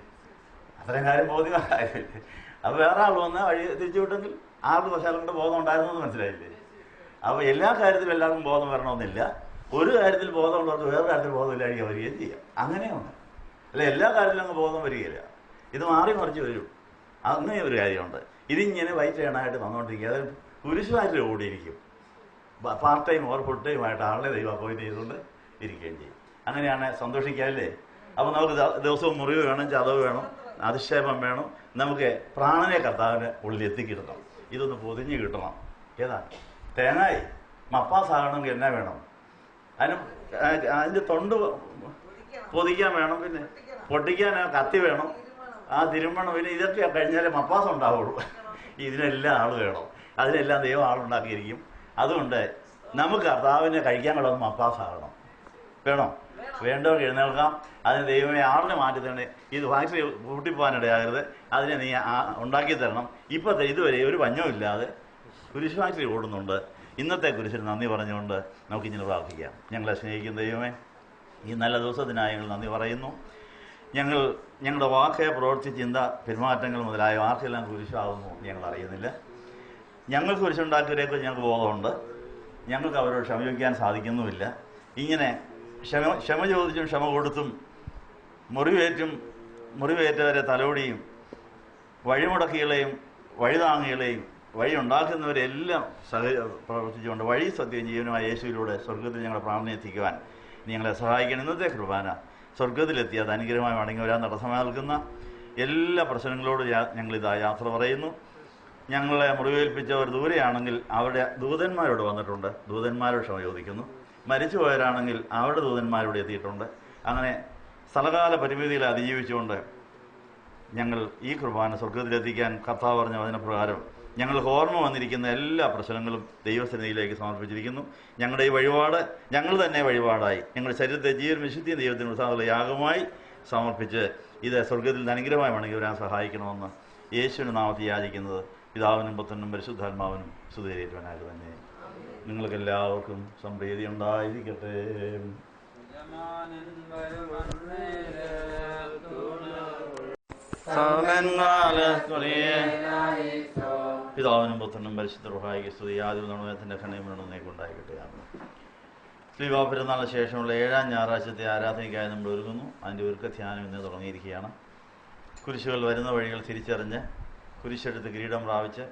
അത്രയും കാര്യം ബോധ്യമായില്ലേ? അപ്പോൾ വേറെ ആൾ വന്ന് വഴി തിരിച്ചു വിട്ടെങ്കിൽ 6 വർഷം കൊണ്ട് ബോധം ഉണ്ടായിരുന്നെന്ന് മനസ്സിലായില്ലേ? അപ്പോൾ എല്ലാ കാര്യത്തിലും എല്ലാവർക്കും ബോധം വരണമെന്നില്ല. ഒരു കാര്യത്തിൽ ബോധമുള്ളവർക്ക് വേറെ കാര്യത്തിൽ ബോധമില്ലായിരിക്കും വരികയും ചെയ്യാം. അങ്ങനെയുണ്ട്. അല്ല, എല്ലാ കാര്യത്തിലും അങ്ങ് ബോധം വരികയില്ല. ഇത് മാറി മറിച്ച് വരും. അങ്ങനെ ഒരു കാര്യമുണ്ട്. ഇതിങ്ങനെ വൈറ്റ് ചെയ്യണമായിട്ട് വന്നുകൊണ്ടിരിക്കുക. അത് കുരിശുമായിട്ട് ഓടിയിരിക്കും. പാർട്ട് ടൈം ഓർ ഫുൾ ടൈമായിട്ട് ആളെ ദൈവം അപ്പോയിന്റ് ചെയ്തുകൊണ്ട് ഇരിക്കുകയും ചെയ്യും. അങ്ങനെയാണ് സന്തോഷിക്കാമല്ലേ? അപ്പോൾ നമുക്ക് ദിവസവും മുറിവ് വേണം, ചതവ് വേണം, അധിക്ഷേപം വേണം. നമുക്ക് പ്രാണനെ കർത്താവിന് ഉള്ളിൽ എത്തിക്കിടണം. ഇതൊന്ന് പൊതിഞ്ഞ് കിട്ടണം. ഏതാ തേങ്ങായി മപ്പാസാകണമെങ്കിൽ എന്നാ വേണം? അതിൻ്റെ തൊണ്ട് പൊതിക്കാൻ വേണം, പിന്നെ പൊട്ടിക്കാൻ കത്തി വേണം, ആ തിരുമ്പണം. പിന്നെ ഇതൊക്കെ കഴിഞ്ഞാലേ മപ്പാസം ഉണ്ടാവുള്ളൂ. ഇതിനെല്ലാം ആൾ വേണം. അതിനെല്ലാം ദൈവം ആളുണ്ടാക്കിയിരിക്കും. അതുകൊണ്ട് നമുക്ക് കർത്താവിനെ കഴിക്കാൻ കിടന്ന് മപ്പാസാകണം. വേണോ? വേണ്ടവർക്ക് എഴുന്നേൽക്കാം. അതിന് ദൈവമേ ആളിനെ മാറ്റി തന്നെ. ഇത് ഫാക്ടറി കൂട്ടിപ്പോകാനിടയാകരുത്. അതിനെ നീ ഉണ്ടാക്കി തരണം. ഇപ്പോഴത്തെ ഇതുവരെ ഒരു പഞ്ഞവും ഇല്ലാതെ കുരിശ് ഫാക്ടറി ഓടുന്നുണ്ട്. ഇന്നത്തെ കുരിശിന് നന്ദി പറഞ്ഞുകൊണ്ട് നമുക്കിങ്ങനെ പ്രാർത്ഥിക്കാം. ഞങ്ങളെ സ്നേഹിക്കുന്ന ദൈവമേ, ഈ നല്ല ദിവസത്തിനായി ഞങ്ങൾ നന്ദി പറയുന്നു. ഞങ്ങളുടെ വാക്ക്, പ്രവൃത്തി, ചിന്ത, പെരുമാറ്റങ്ങൾ മുതലായ ആർക്കെല്ലാം കുരിശാകുന്നു ഞങ്ങൾ അറിയുന്നില്ല. ഞങ്ങൾക്ക് കുരിശുണ്ടാക്കിയവരെക്കുറിച്ച് ഞങ്ങൾക്ക് ബോധമുണ്ട്. ഞങ്ങൾക്ക് അവരോട് ക്ഷമ ചോദിക്കാൻ സാധിക്കുന്നുമില്ല. ഇങ്ങനെ ക്ഷമ ചോദിച്ചും ക്ഷമ കൊടുത്തും മുറിവേറ്റവരെ തലോടിയും വഴിമുടക്കികളെയും വഴിതാങ്ങികളെയും വഴി ഉണ്ടാക്കുന്നവരെല്ലാം പ്രവർത്തിച്ചുകൊണ്ട് വഴി സത്യം ജീവനുമായ യേശുവിലൂടെ സ്വർഗത്തിൽ ഞങ്ങളുടെ പ്രാർത്ഥന എത്തിക്കുവാൻ ഞങ്ങളെ സഹായിക്കണം. ഇന്നത്തെ കുർബാന സ്വർഗത്തിലെത്തി അത് അനുഗ്രഹമായി മടങ്ങി വരാൻ തടസ്സമായി നിൽക്കുന്ന എല്ലാ പ്രശ്നങ്ങളോടും ഞങ്ങളിതാ യാത്ര പറയുന്നു. ഞങ്ങളെ മുറിവേൽപ്പിച്ചവർ ദൂരെയാണെങ്കിൽ അവരുടെ ദൂതന്മാരോട് വന്നിട്ടുണ്ട്, ദൂതന്മാരോട് ക്ഷമ ചോദിക്കുന്നു. മരിച്ചുപോയവരാണെങ്കിൽ അവരുടെ ദൂതന്മാരോട് എത്തിയിട്ടുണ്ട്. അങ്ങനെ സ്ഥലകാല പരിമിതികളെ അതിജീവിച്ചുകൊണ്ട് ഞങ്ങൾ ഈ കുർബാന സ്വർഗത്തിലെത്തിക്കാൻ കർത്താവ് പറഞ്ഞ വചനപ്രകാരം ഞങ്ങൾക്ക് ഓർമ്മ വന്നിരിക്കുന്ന എല്ലാ പ്രശ്നങ്ങളും ദൈവസന്നിധിയിലേക്ക് സമർപ്പിച്ചിരിക്കുന്നു. ഞങ്ങളുടെ ഈ വഴിപാട് ഞങ്ങൾ തന്നെ വഴിപാടായി ഞങ്ങളുടെ ശരീരത്തെ ജീവൻ വിശുദ്ധിയും ദൈവത്തിന് ഉത്സാഹമുള്ള യാഗമായി സമർപ്പിച്ച് ഇത് സ്വർഗത്തിൽ നിന്ന് അനുഗ്രഹമായി വണങ്ങി വരാൻ സഹായിക്കണമെന്ന് യേശുവിൻ്റെ നാമത്തിൽ യാചിക്കുന്നത് പിതാവിനും പുത്രനും പരിശുദ്ധാത്മാവിനും സ്തുതിയേറ്റുവാനായിട്ട് തന്നെ. നിങ്ങൾക്കെല്ലാവർക്കും സംപ്രീതി ഉണ്ടായിരിക്കട്ടെ. പിതാവിനും പുത്രനും പരിശുദ്ധ റൂഹായിക്ക് സ്തുതി. ആദ്യം നമ്മുടെ ഖണ്ഡനേക്കുണ്ടായിക്കട്ടെ. ശ്രീവാ പെരുന്നാളിന് ശേഷമുള്ള 7ാം ഞായറാഴ്ചത്തെ ആരാധനയ്ക്കായി നമ്മൾ ഒരുങ്ങുന്നു. അതിൻ്റെ ധ്യാനം ഇന്ന് തുടങ്ങിയിരിക്കുകയാണ്. കുരിശുകൾ വരുന്ന വഴികൾ തിരിച്ചറിഞ്ഞ് കുരിശെടുത്ത് കിരീടം പ്രാപിച്ച്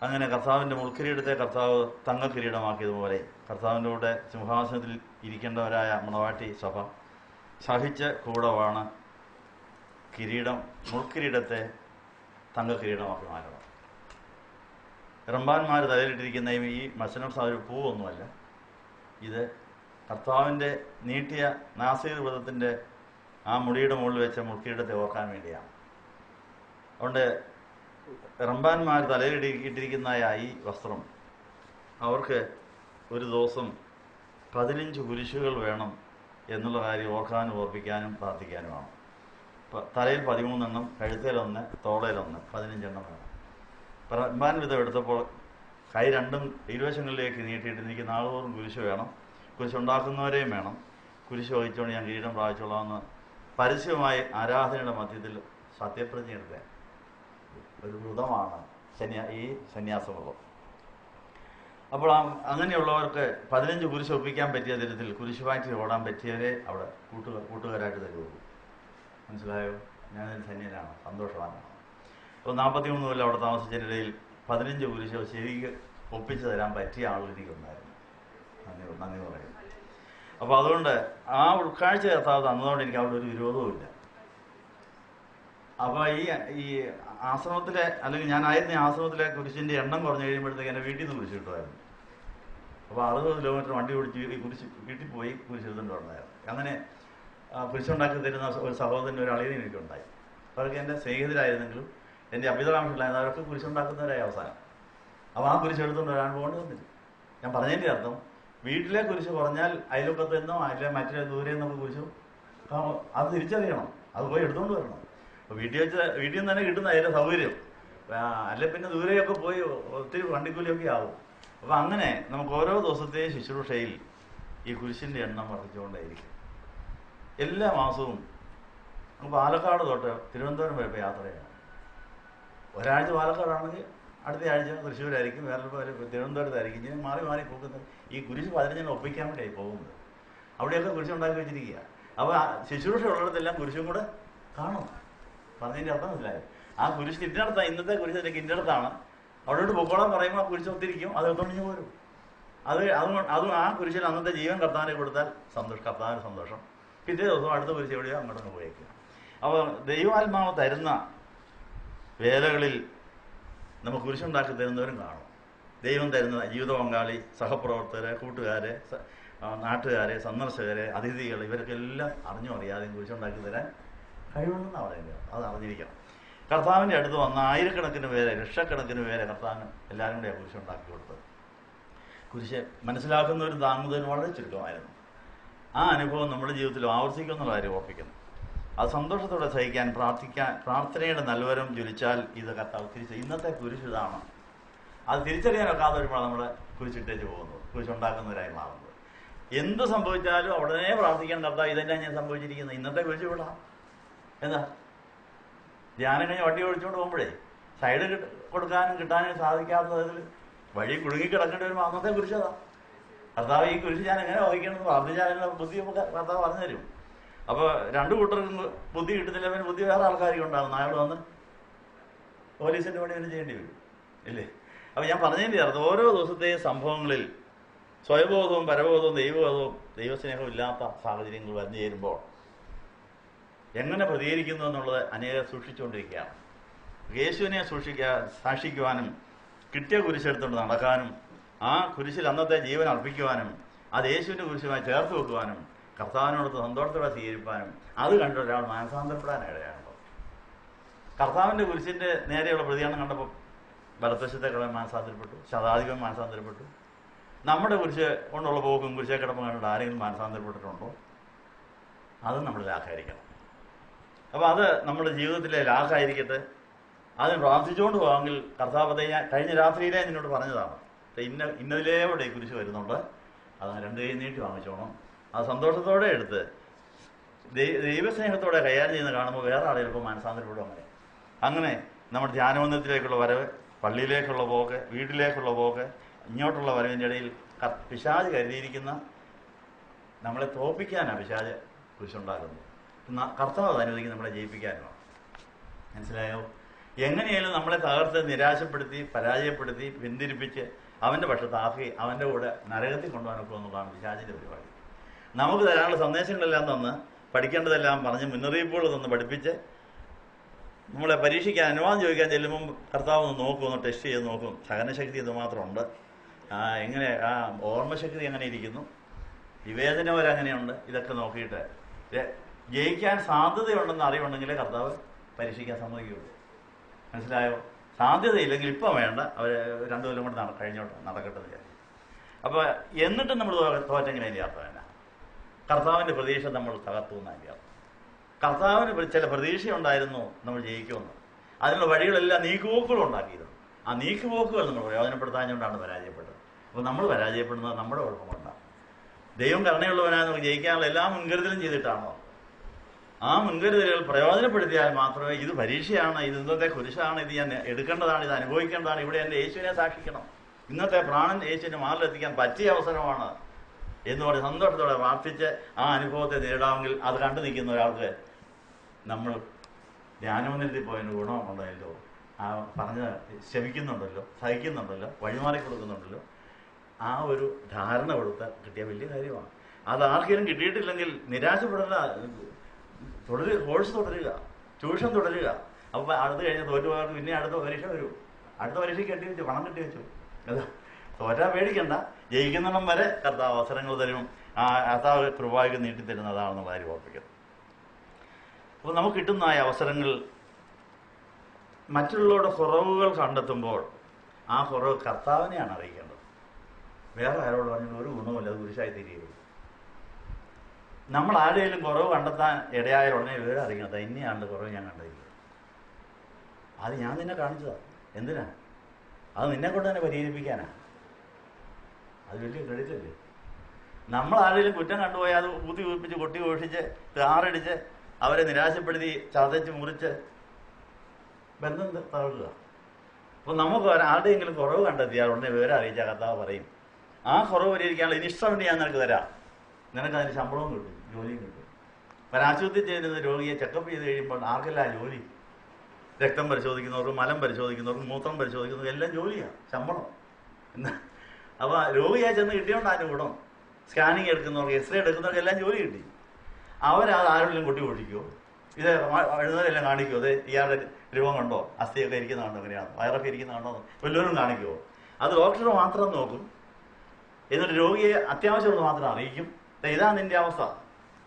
അങ്ങനെ കർത്താവിൻ്റെ മുൾക്കിരീടത്തെ കർത്താവ് തങ്കക്കിരീടമാക്കിയതുപോലെ കർത്താവിൻ്റെ കൂടെ സിംഹാസനത്തിൽ ഇരിക്കേണ്ടവരായ മണവാട്ടി സഭ സഹിച്ച് കൂടെ വാണ് മുൾക്കിരീടത്തെ തങ്കക്കിരീടമാക്കി മാറ്റണം. റമ്പാന്മാർ തലയിലിട്ടിരിക്കുന്ന ഈ മത്സരം ഒരു പൂവൊന്നുമല്ല, ഇത് കർത്താവിൻ്റെ നീട്ടിയ നാസീർ വ്രതത്തിൻ്റെ ആ മുടിയുടെ മുകളിൽ വെച്ച മുൾക്കിരീടത്തെ ഓർക്കാൻ വേണ്ടിയാണ്. അതുകൊണ്ട് റമ്പാന്മാർ തലയിലിട്ടിരിക്കുന്ന ഈ വസ്ത്രം അവർക്ക് ഒരു ദിവസം 15 കുരിശുകൾ വേണം എന്നുള്ള കാര്യം ഓർക്കാനും ഓർപ്പിക്കാനും പ്രാർത്ഥിക്കാനുമാണ്. തലയിൽ 13 എണ്ണം, കഴുത്തേലൊന്ന്, തോളയിലൊന്ന്, 15 എണ്ണം വേണം. റമ്പാൻ വിധം എടുത്തപ്പോൾ കൈ രണ്ടും ഇരുവശങ്ങളിലേക്ക് നീട്ടിയിട്ട് എനിക്ക് നാളുതോറും കുരിശ് വേണം, കുരിശുണ്ടാക്കുന്നവരെയും വേണം, കുരിശ് വഹിച്ചുകൊണ്ട് ഞാൻ കിരീടം പ്രാപിച്ചോളാമെന്ന് പരസ്യമായി ആരാധനയുടെ മധ്യത്തിൽ സത്യപ്രതിജ്ഞ എടുക്കുക. ഒരു വ്രതമാണ് ഈ സന്യാസവ്രതം. അപ്പോൾ അങ്ങനെയുള്ളവർക്ക് 15 കുരിശ് ഒപ്പിക്കാൻ പറ്റിയ തരത്തിൽ കുരിശ് മാറ്റി ഓടാൻ പറ്റിയവരെ അവിടെ കൂട്ടുകാരായിട്ട് തരുള്ളൂ. മനസ്സിലായോ? ഞാനൊരു സന്യനാണ്, സന്തോഷവാനാണ്. അപ്പോൾ 43 കൊല്ലം അവിടെ താമസിച്ചതിനിടയിൽ 15 കുരിശ് ശരിക്ക് ഒപ്പിച്ചു തരാൻ പറ്റിയ ആളുകൾ എനിക്കുണ്ടായിരുന്നു. നന്ദി പറയും. അപ്പോൾ അതുകൊണ്ട് ആ ഉൾക്കാഴ്ച കർത്താവ് തന്നതുകൊണ്ട് എനിക്ക് അവിടെ ഒരു വിരോധവുമില്ല. അപ്പോൾ ഈ ആശ്രമത്തിലെ, അല്ലെങ്കിൽ ഞാനായിരുന്ന ആശ്രമത്തിലെ കുരിശിൻ്റെ എണ്ണം കുറഞ്ഞു കഴിയുമ്പോഴത്തേക്ക് എൻ്റെ വീട്ടിൽ നിന്ന് കുരിശ് കിട്ടുമായിരുന്നു. അപ്പോൾ 60 കിലോമീറ്റർ വണ്ടി ഓടിച്ച് ഈ കുരിശ് വീട്ടിൽ പോയി കുരിശ് എടുത്തുകൊണ്ട് വന്നായിരുന്നു. അങ്ങനെ കുരിശുണ്ടാക്കി തരുന്ന ഒരു സഹോദരൻ, ഒരു അളിയനും എനിക്കുണ്ടായി. അവർക്ക് എൻ്റെ സ്നേഹിതരായിരുന്നെങ്കിലും എൻ്റെ അഭിതകാംക്ഷകളായിരുന്നു. അവർക്ക് കുരിശുണ്ടാക്കുന്നവരായി അവസാനം. അപ്പോൾ ആ കുരിശ് എടുത്തുകൊണ്ട് വരാൻ പോകേണ്ടി വന്നില്ല. ഞാൻ പറഞ്ഞതിൻ്റെ അർത്ഥം, വീട്ടിലെ കുരിശ് കുറഞ്ഞാൽ അയൽവക്കത്ത് നിന്നോ അല്ലെങ്കിൽ മറ്റേ ദൂരെ നിന്നൊക്കെ കുരിശ് അത് തിരിച്ചറിയണം, അത് പോയി എടുത്തുകൊണ്ട് വരണം. അപ്പോൾ വീട്ടിൽ നിന്ന് തന്നെ കിട്ടുന്ന അതിൻ്റെ സൗകര്യം. അല്ലെ പിന്നെ ദൂരെയൊക്കെ പോയി ഒത്തിരി വണ്ടിക്കൂലിയൊക്കെ ആവും. അപ്പോൾ അങ്ങനെ നമുക്ക് ഓരോ ദിവസത്തെയും ശുശ്രൂഷയിൽ ഈ കുരിശിൻ്റെ എണ്ണം വർദ്ധിച്ചുകൊണ്ടേയിരിക്കും. എല്ലാ മാസവും പാലക്കാട് തൊട്ട് തിരുവനന്തപുരം വരെ യാത്ര ചെയ്യണം. ഒരാഴ്ച പാലക്കാടാണെങ്കിൽ അടുത്ത ആഴ്ച തൃശ്ശൂരായിരിക്കും, വേറെ തിരുവനന്തപുരത്തായിരിക്കും. ഇങ്ങനെ മാറി മാറി പോകുന്നത് ഈ കുരിശ് 15 ഒപ്പിക്കാൻ വേണ്ടിയായി പോകുന്നത്. അവിടെയൊക്കെ കുരിശുണ്ടാക്കി വെച്ചിരിക്കുക. അപ്പോൾ ശുശ്രൂഷ ഉള്ളിടത്തെല്ലാം കുരിശും കൂടെ കാണും. പറഞ്ഞതിൻ്റെ അർത്ഥം മനസ്സിലായോ? ആ കുരിശ് ഇന്നടത്താണ്, ഇന്നത്തെ കുരിശ് എനിക്ക് ഇന്നടത്താണ്, അവിടോട്ട് പൊക്കോളാൻ പറയുമ്പോൾ ആ കുരിശ് ഒത്തിരിക്കും, അത് എടുത്തോണ്ടിഞ്ഞ് പോരും. അതും ആ കുരിശിൽ അന്നത്തെ ജീവൻ കർത്താവിനെ കൊടുത്താൽ കർത്താവിന് സന്തോഷം. പിറ്റേ ദിവസം അടുത്ത കുരിശ് എവിടെയോ അങ്ങോട്ടൊന്ന് പോയേക്കുക. അപ്പോൾ ദൈവാത്മാവ് തരുന്ന വേലകളിൽ നമുക്ക് കുരിശുണ്ടാക്കി തരുന്നവരും കാണും. ദൈവം തരുന്ന ജീവിത പങ്കാളി, സഹപ്രവർത്തകരെ, കൂട്ടുകാരെ, നാട്ടുകാരെ, സന്ദർശകരെ, അതിഥികൾ, ഇവർക്കെല്ലാം അറിഞ്ഞോ അറിയാതെയും കുരിശുണ്ടാക്കി തരാൻ കഴിവുണ്ടെന്നാണ് പറയുന്നത്. അത് അറിഞ്ഞിരിക്കണം. കർത്താവിൻ്റെ അടുത്ത് വന്ന ആയിരക്കണക്കിന് പേരെ, ലക്ഷക്കണക്കിന് പേരെ കർത്താവിന് എല്ലാവരും കൂടെ കുരിശുണ്ടാക്കി കൊടുത്തത്. കുരിശ് മനസ്സിലാക്കുന്നവരും താങ്ങുന്നവരും വളരെ ചുരുക്കമായിരുന്നു. ആ അനുഭവം നമ്മുടെ ജീവിതത്തിൽ ആവർത്തിക്കുന്നുള്ള കാര്യം ഓർപ്പിക്കുന്നു. അത് സന്തോഷത്തോടെ സഹിക്കാൻ പ്രാർത്ഥനയുടെ നൽവരം ജ്വലിച്ചാൽ ഇത് കർത്താവ് ഇന്നത്തെ കുരിശ് ഇതാണ്. അത് തിരിച്ചറിയാനൊക്കാതെ വരുമ്പോൾ നമ്മൾ കുരിശിട്ടേച്ച് പോകുന്നത്, കുരിശുണ്ടാക്കുന്നവരായി മാറുന്നത്. എന്ത് സംഭവിച്ചാലും ഉടനെ പ്രാർത്ഥിക്കാൻ കർത്താവ് ഇതെല്ലാം ഞാൻ സംഭവിച്ചിരിക്കുന്നത്, ഇന്നത്തെ കുരിശ് വിടാം. എന്താ ധ്യാനം കഴിഞ്ഞ് വണ്ടി ഓടിച്ചുകൊണ്ട് പോകുമ്പോഴേ സൈഡ് കൊടുക്കാനും കിട്ടാനും സാധിക്കാത്തതിൽ വഴി കുടുങ്ങിക്കിടക്കേണ്ടി വരുമ്പോൾ അന്നത്തെ കുരിശതാ. കർത്താവ് ഈ കുരിശ് ഞാൻ എങ്ങനെ വഹിക്കണമെന്ന് പ്രാർത്ഥിച്ചാൽ ബുദ്ധി കർത്താവ് പറഞ്ഞു തരും. അപ്പോൾ രണ്ടു കൂട്ടർക്കും ബുദ്ധി കിട്ടുന്നില്ല, പിന്നെ ബുദ്ധി വേറെ ആൾക്കാർക്ക് ഉണ്ടാകും. അയാൾ വന്ന് പോലീസിൻ്റെ പണി തന്നെ ചെയ്യേണ്ടി വരും, ഇല്ലേ? അപ്പോൾ ഞാൻ പറഞ്ഞതിൻ്റെ അർത്ഥം, ഓരോ ദിവസത്തെയും സംഭവങ്ങളിൽ സ്വയബോധവും പരബോധവും ദൈവബോധവും ദൈവസ്നേഹവും ഇല്ലാത്ത സാഹചര്യങ്ങൾ വന്നു ചേരുമ്പോൾ എങ്ങനെ പ്രതികരിക്കുന്നു എന്നുള്ളത് അനേകം സൂക്ഷിച്ചുകൊണ്ടിരിക്കുകയാണ്. യേശുവിനെ സാക്ഷിക്കുവാനും കിട്ടിയ കുരിശെടുത്തുകൊണ്ട് നടക്കാനും ആ കുരിശിൽ അന്നത്തെ ജീവൻ അർപ്പിക്കുവാനും അത് യേശുവിൻ്റെ കുരിശുമായി ചേർത്ത് വെക്കുവാനും കർത്താവിനോടൊത്ത് സന്തോഷത്തോടെ സ്വീകരിപ്പാനും അത് കണ്ട ഒരാൾ മാനസാന്തരപ്പെടാൻ ഇടയാണല്ലോ. കർത്താവിൻ്റെ കുരിശിൻ്റെ നേരെയുള്ള പ്രതികരണം കണ്ടപ്പോൾ വലത്തുവശത്തെ കിടന്ന് മാനസാന്തരപ്പെട്ടു, ശതാധിപൻ മാനസാന്തരപ്പെട്ടു. നമ്മുടെ കുരിശ് കൊണ്ടുള്ള പോക്കും കുരിശെ കിടപ്പം കണ്ടിട്ട് ആരെങ്കിലും മാനസാന്തരപ്പെട്ടിട്ടുണ്ടോ? അതും നമ്മൾ ലാക്കായിരിക്കണം. അപ്പോൾ അത് നമ്മുടെ ജീവിതത്തിലെ ലാക്കായിരിക്കട്ടെ. അതിന് പ്രാർത്ഥിച്ചുകൊണ്ട് പോകാമെങ്കിൽ കർത്താവ് കഴിഞ്ഞ രാത്രിയിലേ നിന്നോട് പറഞ്ഞതാണ്, ഇന്നതിലേവിടെ ഈ കുരിശ് വരുന്നുണ്ട്, അത് 2 കൈ നീട്ടി വാങ്ങിച്ചോണം. അത് സന്തോഷത്തോടെ എടുത്ത് ദൈവസ്നേഹത്തോടെ കൈകാര്യം ചെയ്യുന്ന കാണുമ്പോൾ വേറെ ആളെ ചിലപ്പോൾ മാനസാന്തരപ്പെടും. അങ്ങനെ നമ്മുടെ ധ്യാനമന്ദിരത്തിലേക്കുള്ള വരവ്, പള്ളിയിലേക്കുള്ള പോക്ക്, വീട്ടിലേക്കുള്ള പോക്ക്, ഇങ്ങോട്ടുള്ള വരവിൻ്റെ ഇടയിൽ പിശാച് കരുതിയിരിക്കുന്ന നമ്മളെ തോൽപ്പിക്കാനാണ് പിശാച് കുരിശുണ്ടാക്കുന്നത്. കർത്താവ് അനുവദിക്കും നമ്മളെ ജയിപ്പിക്കാനുമാണ്. മനസ്സിലായോ? എങ്ങനെയാലും നമ്മളെ തകർത്ത് നിരാശപ്പെടുത്തി പരാജയപ്പെടുത്തി പിന്തിരിപ്പിച്ച് അവൻ്റെ പക്ഷത്താക്കി അവൻ്റെ കൂടെ നരകത്തിൽ കൊണ്ടുപോകാനൊക്കെ എന്നുള്ളതാണ് പിശാചിൻ്റെ പരിപാടി. നമുക്ക് തരാനുള്ള സന്ദേശങ്ങളെല്ലാം തന്ന് പഠിക്കേണ്ടതെല്ലാം പറഞ്ഞ് മുന്നറിയിപ്പുകൾ തന്ന് പഠിപ്പിച്ച് നമ്മളെ പരീക്ഷിക്കാൻ അനുവാദം ചോദിക്കാൻ ചെല്ലുമ്പം കർത്താവ് ഒന്ന് നോക്കും, ഒന്ന് ടെസ്റ്റ് ചെയ്ത് നോക്കും. സഹനശക്തി എന്തുമാത്രം ഉണ്ട്, എങ്ങനെ ഓർമ്മശക്തി എങ്ങനെ ഇരിക്കുന്നു, വിവേചനവരങ്ങനെയുണ്ട്. ഇതൊക്കെ നോക്കിയിട്ട് ജയിക്കാൻ സാധ്യതയുണ്ടെന്ന് അറിവുണ്ടെങ്കിലേ കർത്താവ് പരീക്ഷിക്കാൻ സമ്മതിക്കുകയുള്ളൂ. മനസ്സിലായോ? സാധ്യതയില്ലെങ്കിൽ ഇപ്പം വേണ്ട, അവർ 2 കൊല്ലം കൊണ്ട് കഴിഞ്ഞോട്ട് നടക്കട്ടെ വിചാരിക്കും. അപ്പോൾ എന്നിട്ടും നമ്മൾ തോറ്റെങ്കിൽ അതിൻ്റെ അർത്ഥം തന്നെ കർത്താവിൻ്റെ പ്രതീക്ഷ നമ്മൾ തകർത്തു എന്നതിൻ്റെ അർത്ഥം. കർത്താവിന് ചില പ്രതീക്ഷയുണ്ടായിരുന്നു നമ്മൾ ജയിക്കുമെന്ന്. അതിനുള്ള വഴികളെല്ലാം നീക്കുപോക്കുകൾ ഉണ്ടാക്കിയിരുന്നു. ആ നീക്കുപോക്കുകൾ നമ്മൾ പ്രയോജനപ്പെടുത്താഞ്ഞുകൊണ്ടാണ് പരാജയപ്പെട്ടത്. അപ്പോൾ നമ്മൾ പരാജയപ്പെടുന്നത് നമ്മുടെ കുഴപ്പം കൊണ്ടാണ്. ദൈവം കരുണയുള്ളവനാണ്. നമുക്ക് ജയിക്കാനുള്ള എല്ലാ മുൻകരുതലും ചെയ്തിട്ടാണോ? ആ മുൻകരുതലുകൾ പ്രയോജനപ്പെടുത്തിയാൽ മാത്രമേ ഇത് പരീക്ഷയാണ്, ഇത് ഇന്നത്തെ കുരിശാണ്, ഇത് ഞാൻ എടുക്കേണ്ടതാണ്, ഇത് അനുഭവിക്കേണ്ടതാണ്, ഇവിടെ എൻ്റെ യേശുവിനെ സാക്ഷിക്കണം, ഇന്നത്തെ പ്രാണൻ യേശുവിനെ മാറിലെത്തിക്കാൻ പറ്റിയ അവസരമാണ് എന്ന് പറഞ്ഞ് സന്തോഷത്തോടെ പ്രാർത്ഥിച്ച് ആ അനുഭവത്തെ നേരിടാമെങ്കിൽ അത് കണ്ടു നിൽക്കുന്ന ഒരാൾക്ക് നമ്മൾ ധ്യാനമന്ദിരത്തിൽ പോയതിന് ഗുണമുണ്ടല്ലോ, ആ പറഞ്ഞ് ക്ഷമിക്കുന്നുണ്ടല്ലോ, സഹിക്കുന്നുണ്ടല്ലോ, വഴിമാറി കൊടുക്കുന്നുണ്ടല്ലോ, ആ ഒരു ധാരണ കൊടുത്താൽ കിട്ടിയ വലിയ കാര്യമാണ്. അത് ആർക്കെങ്കിലും കിട്ടിയിട്ടില്ലെങ്കിൽ നിരാശപ്പെടേണ്ട, കോഴ്സ് തുടരുക, ട്യൂഷൻ തുടരുക. അപ്പോൾ അടുത്ത് കഴിഞ്ഞ് തോറ്റുപോയവർക്ക് പിന്നെ അടുത്ത പരീക്ഷ വരും. അടുത്ത പരീക്ഷയ്ക്ക് കെട്ടി വെച്ചു, പണം കെട്ടി വെച്ചു. അതാ തോറ്റാ പേടിക്കണ്ട, ജയിക്കുന്നിടം വരെ കർത്താവ് അവസരങ്ങൾ തരും. ആ കർത്താവ് കൃപയ്ക്ക് നീട്ടിത്തരുന്നതാണെന്നുള്ള കാര്യം ഓർപ്പിക്കണം. അപ്പോൾ നമുക്ക് കിട്ടുന്ന ആ അവസരങ്ങൾ മറ്റുള്ളവരുടെ കുറവുകൾ കണ്ടെത്തുമ്പോൾ ആ കുറവ് കർത്താവിനെയാണ് അറിയിക്കേണ്ടത്. വേറെ ആരോട് പറഞ്ഞിട്ട് ഒരു ഗുണവുമില്ല, അത് കുരിശായി തീരുകയുള്ളൂ. നമ്മൾ ആരെങ്കിലും കുറവ് കണ്ടെത്താൻ ഇടയായ ഉടനെ വേറെ അറിയിക്കണം, ഇന്നയാളുടെ കുറവ് ഞാൻ കണ്ടില്ല, അത് ഞാൻ നിന്നെ കാണിച്ചതാണ്. എന്തിനാ? അത് നിന്നെ കൊണ്ട് തന്നെ പരിഹരിപ്പിക്കാനാണ്. അത് വലിയ ക്രെഡിറ്റ് അല്ലേ? നമ്മൾ ആരെങ്കിലും കുറ്റം കണ്ടുപോയാൽ അത് ഊതി ഊപ്പിച്ച് കൊട്ടി ഘോഷിച്ച് താറടിച്ച് അവരെ നിരാശപ്പെടുത്തി ചതച്ച് മുറിച്ച് ബന്ധം തകർക്കുക. അപ്പോൾ നമുക്ക് ആരുടെയെങ്കിലും കുറവ് കണ്ടെത്തിയാൽ ഉടനെ വിവരം അറിയിച്ചാൽ കർത്താവ് പറയും, ആ കുറവ് പരിഹരിക്കാനുള്ള ഇൻസ്ട്രുമെന്റ് ഞാൻ നിനക്ക് തരാം, നിനക്ക് അതിന് ശമ്പളവും കിട്ടും, ജോലിയും കിട്ടും. ഒരാശുപത്രിയിൽ ചെയ്യുന്ന രോഗിയെ ചെക്കപ്പ് ചെയ്ത് കഴിയുമ്പോൾ ആർക്കെല്ലാം ജോലി? രക്തം പരിശോധിക്കുന്നവർക്കും മലം പരിശോധിക്കുന്നവർക്കും മൂത്രം പരിശോധിക്കുന്നവർക്കും എല്ലാം ജോലിയാണ്, ശമ്പളം. അപ്പോൾ രോഗിയായി ചെന്ന് കിട്ടിയോണ്ടാണ് ഗുണം. സ്കാനിങ് എടുക്കുന്നവർക്ക്, എക്സ്റേ എടുക്കുന്നവർക്ക് എല്ലാം ജോലി കിട്ടി. അവരത് ആരെങ്കിലും കൊട്ടി ഓടിക്കുമോ? ഇത് എഴുന്നേരെല്ലാം കാണിക്കുമോ? അത് ഇയാളുടെ രൂപം കണ്ടോ, അസ്ഥിയൊക്കെ ഇരിക്കുന്നതുണ്ടോ, എങ്ങനെയാണ് വയറൊക്കെ ഇരിക്കുന്നതുണ്ടോ, വല്ലവരും കാണിക്കുമോ? അത് ഡോക്ടർ മാത്രം നോക്കും. എന്നിട്ട് രോഗിയെ അത്യാവശ്യമുള്ളത് മാത്രം അറിയിക്കും. ഇതാ നിന്റെ അവസ്ഥ.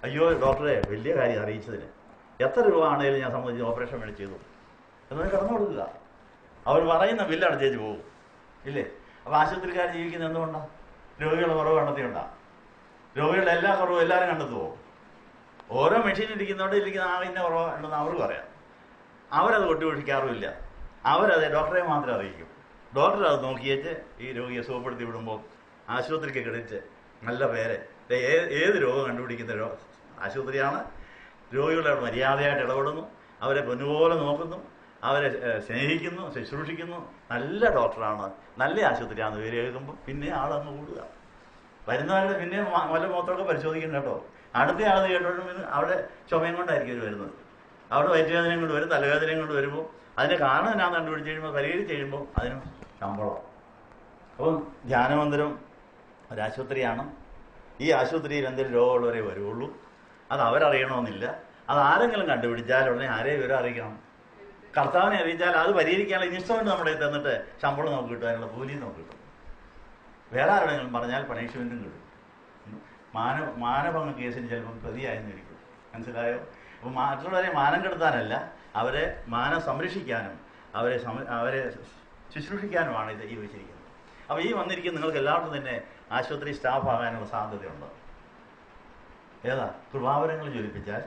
അയ്യോ ഡോക്ടറെ, വലിയ കാര്യം അറിയിച്ചതിന് എത്ര രൂപ ആണെങ്കിലും ഞാൻ സംബന്ധിച്ച് ഓപ്പറേഷൻ വേണ്ടി ചെയ്തു എന്നൊക്കെ കടന്നു കൊടുക്കുക. അവർ പറയുന്ന ബില്ല് അടച്ചേച്ച് പോകും, ഇല്ലേ? അപ്പോൾ ആശുപത്രിക്കാർ ജീവിക്കുന്നത് എന്തുകൊണ്ടാണ്? രോഗികളുടെ കുറവ് കണ്ടെത്തിയുണ്ടാണ്. രോഗികളുടെ എല്ലാ കുറവും എല്ലാവരും കണ്ടെത്തുമോ? ഓരോ മെഷീൻ ഇരിക്കുന്നതോടെ ഇരിക്കുന്ന ഇന്ന കുറവ് ഉണ്ടെന്ന് അവർക്ക് പറയാം. അവരത് കൊട്ടിയൊഴിക്കാറുമില്ല. അവരത് ഡോക്ടറെ മാത്രം അറിയിക്കും. ഡോക്ടർ അത് നോക്കിയേച്ച് ഈ രോഗിയെ സുഖപ്പെടുത്തി വിടുമ്പോൾ ആശുപത്രിക്ക് ക്രെഡിറ്റ്, നല്ല പേര്. ഏത് രോഗം കണ്ടുപിടിക്കുന്ന ആശുപത്രിയാണ്. രോഗികളോട് മര്യാദയായിട്ട് ഇടപെടുന്നു, അവരെ പൊന്നുപോലെ നോക്കുന്നു, അവരെ സ്നേഹിക്കുന്നു, ശുശ്രൂഷിക്കുന്നു. നല്ല ഡോക്ടറാണ്, നല്ല ആശുപത്രിയാണെന്ന് പേര് കേൾക്കുമ്പോൾ പിന്നെ ആളങ്ങ് കൂടുക. വരുന്നവരുടെ പിന്നെ വല്ല മൂത്രമൊക്കെ പരിശോധിക്കണം കേട്ടോ. അടുത്ത ആൾ കേട്ടോഴും പിന്നെ അവിടെ ചുമയും കൊണ്ടായിരിക്കും അവർ വരുന്നത്. അവിടെ വയറ്റുവേദനയും കൊണ്ട് വരും, തലവേദനയും കൊണ്ട് വരുമ്പോൾ അതിൻ്റെ കാരണം എന്നാന്ന് കണ്ടുപിടിച്ച് കഴിയുമ്പോൾ പരിഹരിച്ച് കഴിയുമ്പോൾ അതിനും ശമ്പളം. അപ്പം ധ്യാനമന്ദിരം ഒരാശുപത്രിയാണ്. ഈ ആശുപത്രിയിൽ എന്തെങ്കിലും രോഗമുള്ളവരെ വരുള്ളൂ. അത് അവരറിയണമെന്നില്ല. അത് ആരെങ്കിലും കണ്ടുപിടിച്ചാൽ ഉടനെ ആരെ വിവരം അറിയിക്കണം? കർത്താവിനെ അറിയിച്ചാൽ അത് പരിഹരിക്കാനുള്ള ഇൻസ്ട്രുമെന്റ് നമ്മുടെ തന്നിട്ട് ശമ്പളം നമുക്ക് കിട്ടും, അതിനുള്ള കൂലിയും നമുക്ക് കിട്ടും. വേറെ ആരോടെങ്കിലും പറഞ്ഞാൽ പണിഷ്മെന്റും കിട്ടും. മാനഭംഗ കേസിന് ചിലപ്പം പ്രതിയായെന്നിരിക്കും. മനസ്സിലായോ? അപ്പോൾ മറ്റുള്ളവരെ മാനം കെടുത്താനല്ല, അവരെ മാനം സംരക്ഷിക്കാനും അവരെ ശുശ്രൂഷിക്കാനുമാണ് ഇത് ഈ വെച്ചിരിക്കുന്നത്. അപ്പോൾ ഈ വന്നിരിക്കുന്ന നിങ്ങൾക്ക് എല്ലാവർക്കും തന്നെ ആശുപത്രി സ്റ്റാഫ് ആകാനുള്ള സാധ്യതയുണ്ട്. ഏതാ? കൃപാവരങ്ങൾ ജ്വലിപ്പിച്ചാൽ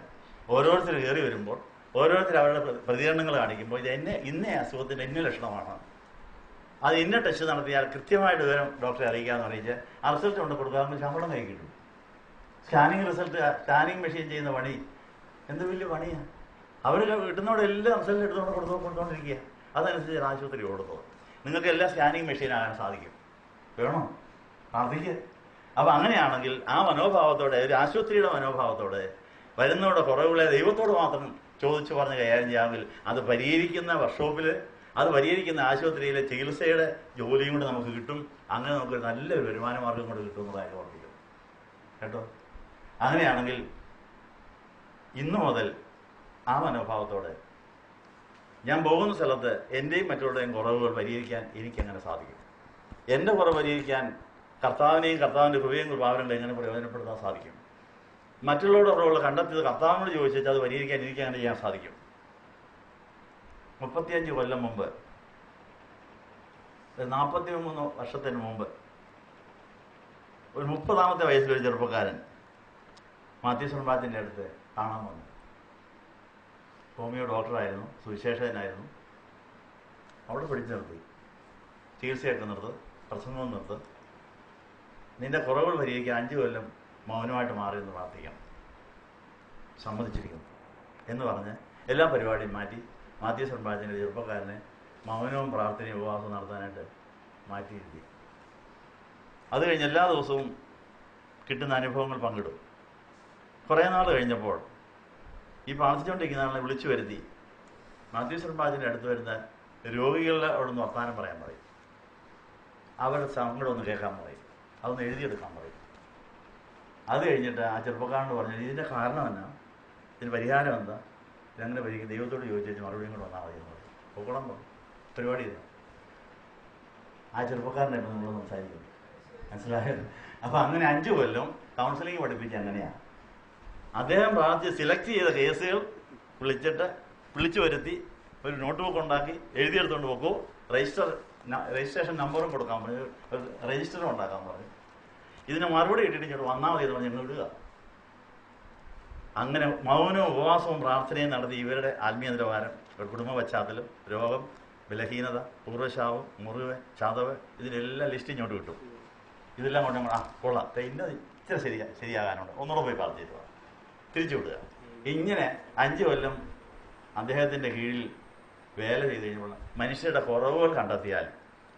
ഓരോരുത്തർ കയറി വരുമ്പോൾ ഓരോരുത്തർ അവരുടെ പ്രതികരണങ്ങൾ കാണിക്കുമ്പോൾ ഇത് ഇന്ന അസുഖത്തിൻ്റെ ഇന്ന ലക്ഷണമാണ്, അത് ഇന്ന ടെസ്റ്റ് നടത്തിയാൽ കൃത്യമായിട്ട് വിവരം ഡോക്ടറെ അറിയിക്കാമെന്ന് അറിയിച്ച് ആ റിസൾട്ട് കൊണ്ട് കൊടുക്കാമെങ്കിൽ ശമ്പളം കൈ കിട്ടും. സ്കാനിങ് മെഷീൻ ചെയ്യുന്ന പണി എന്ത് വലിയ പണിയാണ്. അവർ കിട്ടുന്നവിടെ എല്ലാം റിസൾട്ട് കൊടുത്തുകൊണ്ടിരിക്കുക. അതനുസരിച്ച് ആശുപത്രി ഓടുന്നത്. നിങ്ങൾക്ക് എല്ലാ സ്കാനിങ് മെഷീനാകാൻ സാധിക്കും. വേണോ? പ്രാർത്ഥിക്കുക. അപ്പോൾ അങ്ങനെയാണെങ്കിൽ ആ മനോഭാവത്തോടെ, ഒരു ആശുപത്രിയുടെ മനോഭാവത്തോടെ വരുന്നവരുടെ കുറവുകളെ ദൈവത്തോട് മാത്രം ചോദിച്ചു പറഞ്ഞ് കൈകാര്യം ചെയ്യാമെങ്കിൽ അത് പരിഹരിക്കുന്ന വർക്ക്ഷോപ്പിൽ, അത് പരിഹരിക്കുന്ന ആശുപത്രിയിലെ ചികിത്സയുടെ ജോലിയും കൂടെ നമുക്ക് കിട്ടും. അങ്ങനെ നമുക്ക് നല്ലൊരു വരുമാന മാർഗം കൂടെ കിട്ടുന്നതായിട്ട് ഓർമ്മിക്കും കേട്ടോ. അങ്ങനെയാണെങ്കിൽ ഇന്നു മുതൽ ആ മനോഭാവത്തോടെ ഞാൻ പോകുന്ന സ്ഥലത്ത് എൻ്റെയും മറ്റുള്ളവരുടെയും കുറവുകൾ പരിഹരിക്കാൻ എനിക്കെങ്ങനെ സാധിക്കും? എൻ്റെ കുറവ് പരിഹരിക്കാൻ കർത്താവിനെയും കർത്താവിൻ്റെ കൃപയും കൃപാവരങ്ങളെ എങ്ങനെ പ്രയോജനപ്പെടുത്താൻ സാധിക്കും? മറ്റുള്ളവരോടുള്ള കണ്ടെത്തിയത് കർത്താവിനോട് ചോദിച്ചാൽ അത് പരിഹരിക്കാൻ എനിക്ക് അങ്ങനെ ചെയ്യാൻ സാധിക്കും. 35 കൊല്ലം മുമ്പ്, 43 വർഷത്തിന് മുമ്പ്, ഒരു 30ാമത്തെ വയസ്സിലൊരു ചെറുപ്പക്കാരൻ മാത്യൂസ് റമ്പാച്ചൻ്റെ അടുത്ത് കാണാൻ വന്നു. ഹോമിയോ ഡോക്ടറായിരുന്നു, സുവിശേഷകനായിരുന്നു. അവിടെ പിടിച്ചു നിർത്തി, ചികിത്സയൊക്കെ നിർത്ത്, പ്രസംഗവും നിർത്ത്, നിന്റെ കുറവുകൾ പരിഹരിക്കാൻ 5 കൊല്ലം മൗനമായിട്ട് മാറിയെന്ന് പ്രാർത്ഥിക്കണം, സമ്മതിച്ചിരിക്കുന്നു എന്ന് പറഞ്ഞ് എല്ലാ പരിപാടിയും മാറ്റി മാത്യൂസ് റമ്പാച്ചൻ്റെ ചെറുപ്പക്കാരനെ മൗനവും പ്രാർത്ഥനയും ഉപവാസവും നടത്താനായിട്ട് മാറ്റിയിരുത്തി. അത് കഴിഞ്ഞ് എല്ലാ ദിവസവും കിട്ടുന്ന അനുഭവങ്ങൾ പങ്കിടും. കുറേ നാൾ കഴിഞ്ഞപ്പോൾ ഈ പ്രാർത്ഥിച്ചുകൊണ്ടിരിക്കുന്ന ആളെ വിളിച്ചു വരുത്തി മാത്യൂസ് റമ്പാച്ചൻ്റെ അടുത്ത് വരുന്ന രോഗികളുടെ അവിടെ നിന്ന് വർത്താനം പറയാൻ പറയും, അവരുടെ സങ്കടം ഒന്ന് കേൾക്കാൻ പറയും, അതൊന്ന് എഴുതിയെടുക്കാൻ പറയും. അത് കഴിഞ്ഞിട്ട് ആ ചെറുപ്പക്കാരനോട് പറഞ്ഞു, ഇതിൻ്റെ കാരണം എന്നാ, ഇതിന് പരിഹാരം എന്താ, ഇതെങ്ങനെ പരിഹരിക്കും, ദൈവത്തോട് ചോദിച്ചു മറുപടിയും കൂടെ വന്നാൽ മതി എന്ന് പറയും. പോകണം പറഞ്ഞു, പരിപാടി ചെയ്തു. ആ ചെറുപ്പക്കാരനായിട്ട് നമ്മൾ സംസാരിക്കുന്നു, മനസ്സിലായത്? അപ്പം അങ്ങനെ 5 കൊല്ലം കൗൺസിലിംഗ് പഠിപ്പിച്ച് അങ്ങനെയാണ് അദ്ദേഹം പ്രാർത്ഥിച്ച് സെലക്ട് ചെയ്ത കേസുകൾ വിളിച്ചു വരുത്തി ഒരു നോട്ട് ബുക്ക് ഉണ്ടാക്കി എഴുതിയെടുത്തുകൊണ്ട് പോക്കൂ, രജിസ്ട്രേഷൻ നമ്പറും കൊടുക്കാൻ പറഞ്ഞു, രജിസ്റ്ററും ഉണ്ടാക്കാൻ പറഞ്ഞു. ഇതിന് മറുപടി കിട്ടിയിട്ട് ഇങ്ങോട്ട് വന്നാൽ മതി എന്ന് പറഞ്ഞ് ഞങ്ങൾ വിടുക. അങ്ങനെ മൗനവും ഉപവാസവും പ്രാർത്ഥനയും നടത്തി ഇവരുടെ ആത്മീയ നിലവാരം, കുടുംബ പശ്ചാത്തലം, രോഗം, ബലഹീനത, പൂർവ്വശാപം, മുറിവ്, ചതവ്, ഇതിനെല്ലാം ലിസ്റ്റ് ഇങ്ങോട്ട് കിട്ടും. ഇതെല്ലാം കൊണ്ട് നമ്മൾ കൊള്ളാം, ഇന്ന ഇച്ചിരി ശരിയാകാനുണ്ട്, ഒന്നുകൂടെ പോയി പ്രാർത്ഥിച്ചിട്ട് തിരിച്ചു വിടുക. ഇങ്ങനെ 5 കൊല്ലം അദ്ദേഹത്തിൻ്റെ കീഴിൽ വേല ചെയ്ത് കഴിഞ്ഞപ്പോൾ മനുഷ്യരുടെ കുറവുകൾ കണ്ടെത്തിയാൽ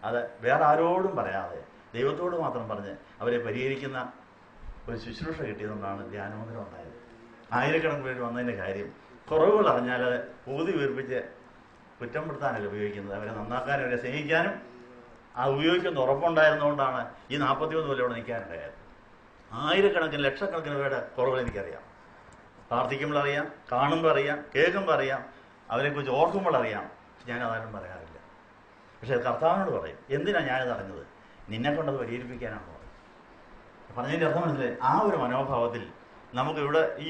അത് വേറെ ആരോടും പറയാതെ ദൈവത്തോട് മാത്രം പറഞ്ഞ് അവരെ പരിഹരിക്കുന്ന ഒരു ശുശ്രൂഷ കിട്ടിയതുകൊണ്ടാണ് ധ്യാനമന്ദിരം ഉണ്ടായത്. ആയിരക്കണക്കിന് പേര് വന്നതിൻ്റെ കാര്യം കുറവുകൾ അറിഞ്ഞാൽ അത് ഊതി വീർപ്പിച്ച് കുറ്റപ്പെടുത്താനല്ല ഉപയോഗിക്കുന്നത്, അവരെ നന്നാക്കാനും അവരെ സ്നേഹിക്കാനും അത് ഉപയോഗിക്കുന്ന ഉറപ്പുണ്ടായിരുന്നുകൊണ്ടാണ് ഈ 41 കൊല്ലം ഇവിടെ നിൽക്കാനുണ്ടായത്. ആയിരക്കണക്കിന് ലക്ഷക്കണക്കിന് പേരുടെ കുറവുകൾ എനിക്കറിയാം. പ്രാർത്ഥിക്കുമ്പോൾ അറിയാം, കാണുമ്പോൾ അറിയാം, കേൾക്കുമ്പോൾ അറിയാം, അവരെക്കുറിച്ച് ഓർക്കുമ്പോൾ അറിയാം. ഞാൻ അതാരും പറയാറില്ല. പക്ഷേ കർത്താവിനോട് പറയും, എന്തിനാണ് ഞാനിത് അറിഞ്ഞത്, നിന്നെ കൊണ്ടത് പരിഹരിപ്പിക്കാനാണ് പറയും. പറഞ്ഞതിൻ്റെ അർത്ഥം മനസ്സിലായി. ആ ഒരു മനോഭാവത്തിൽ നമുക്ക്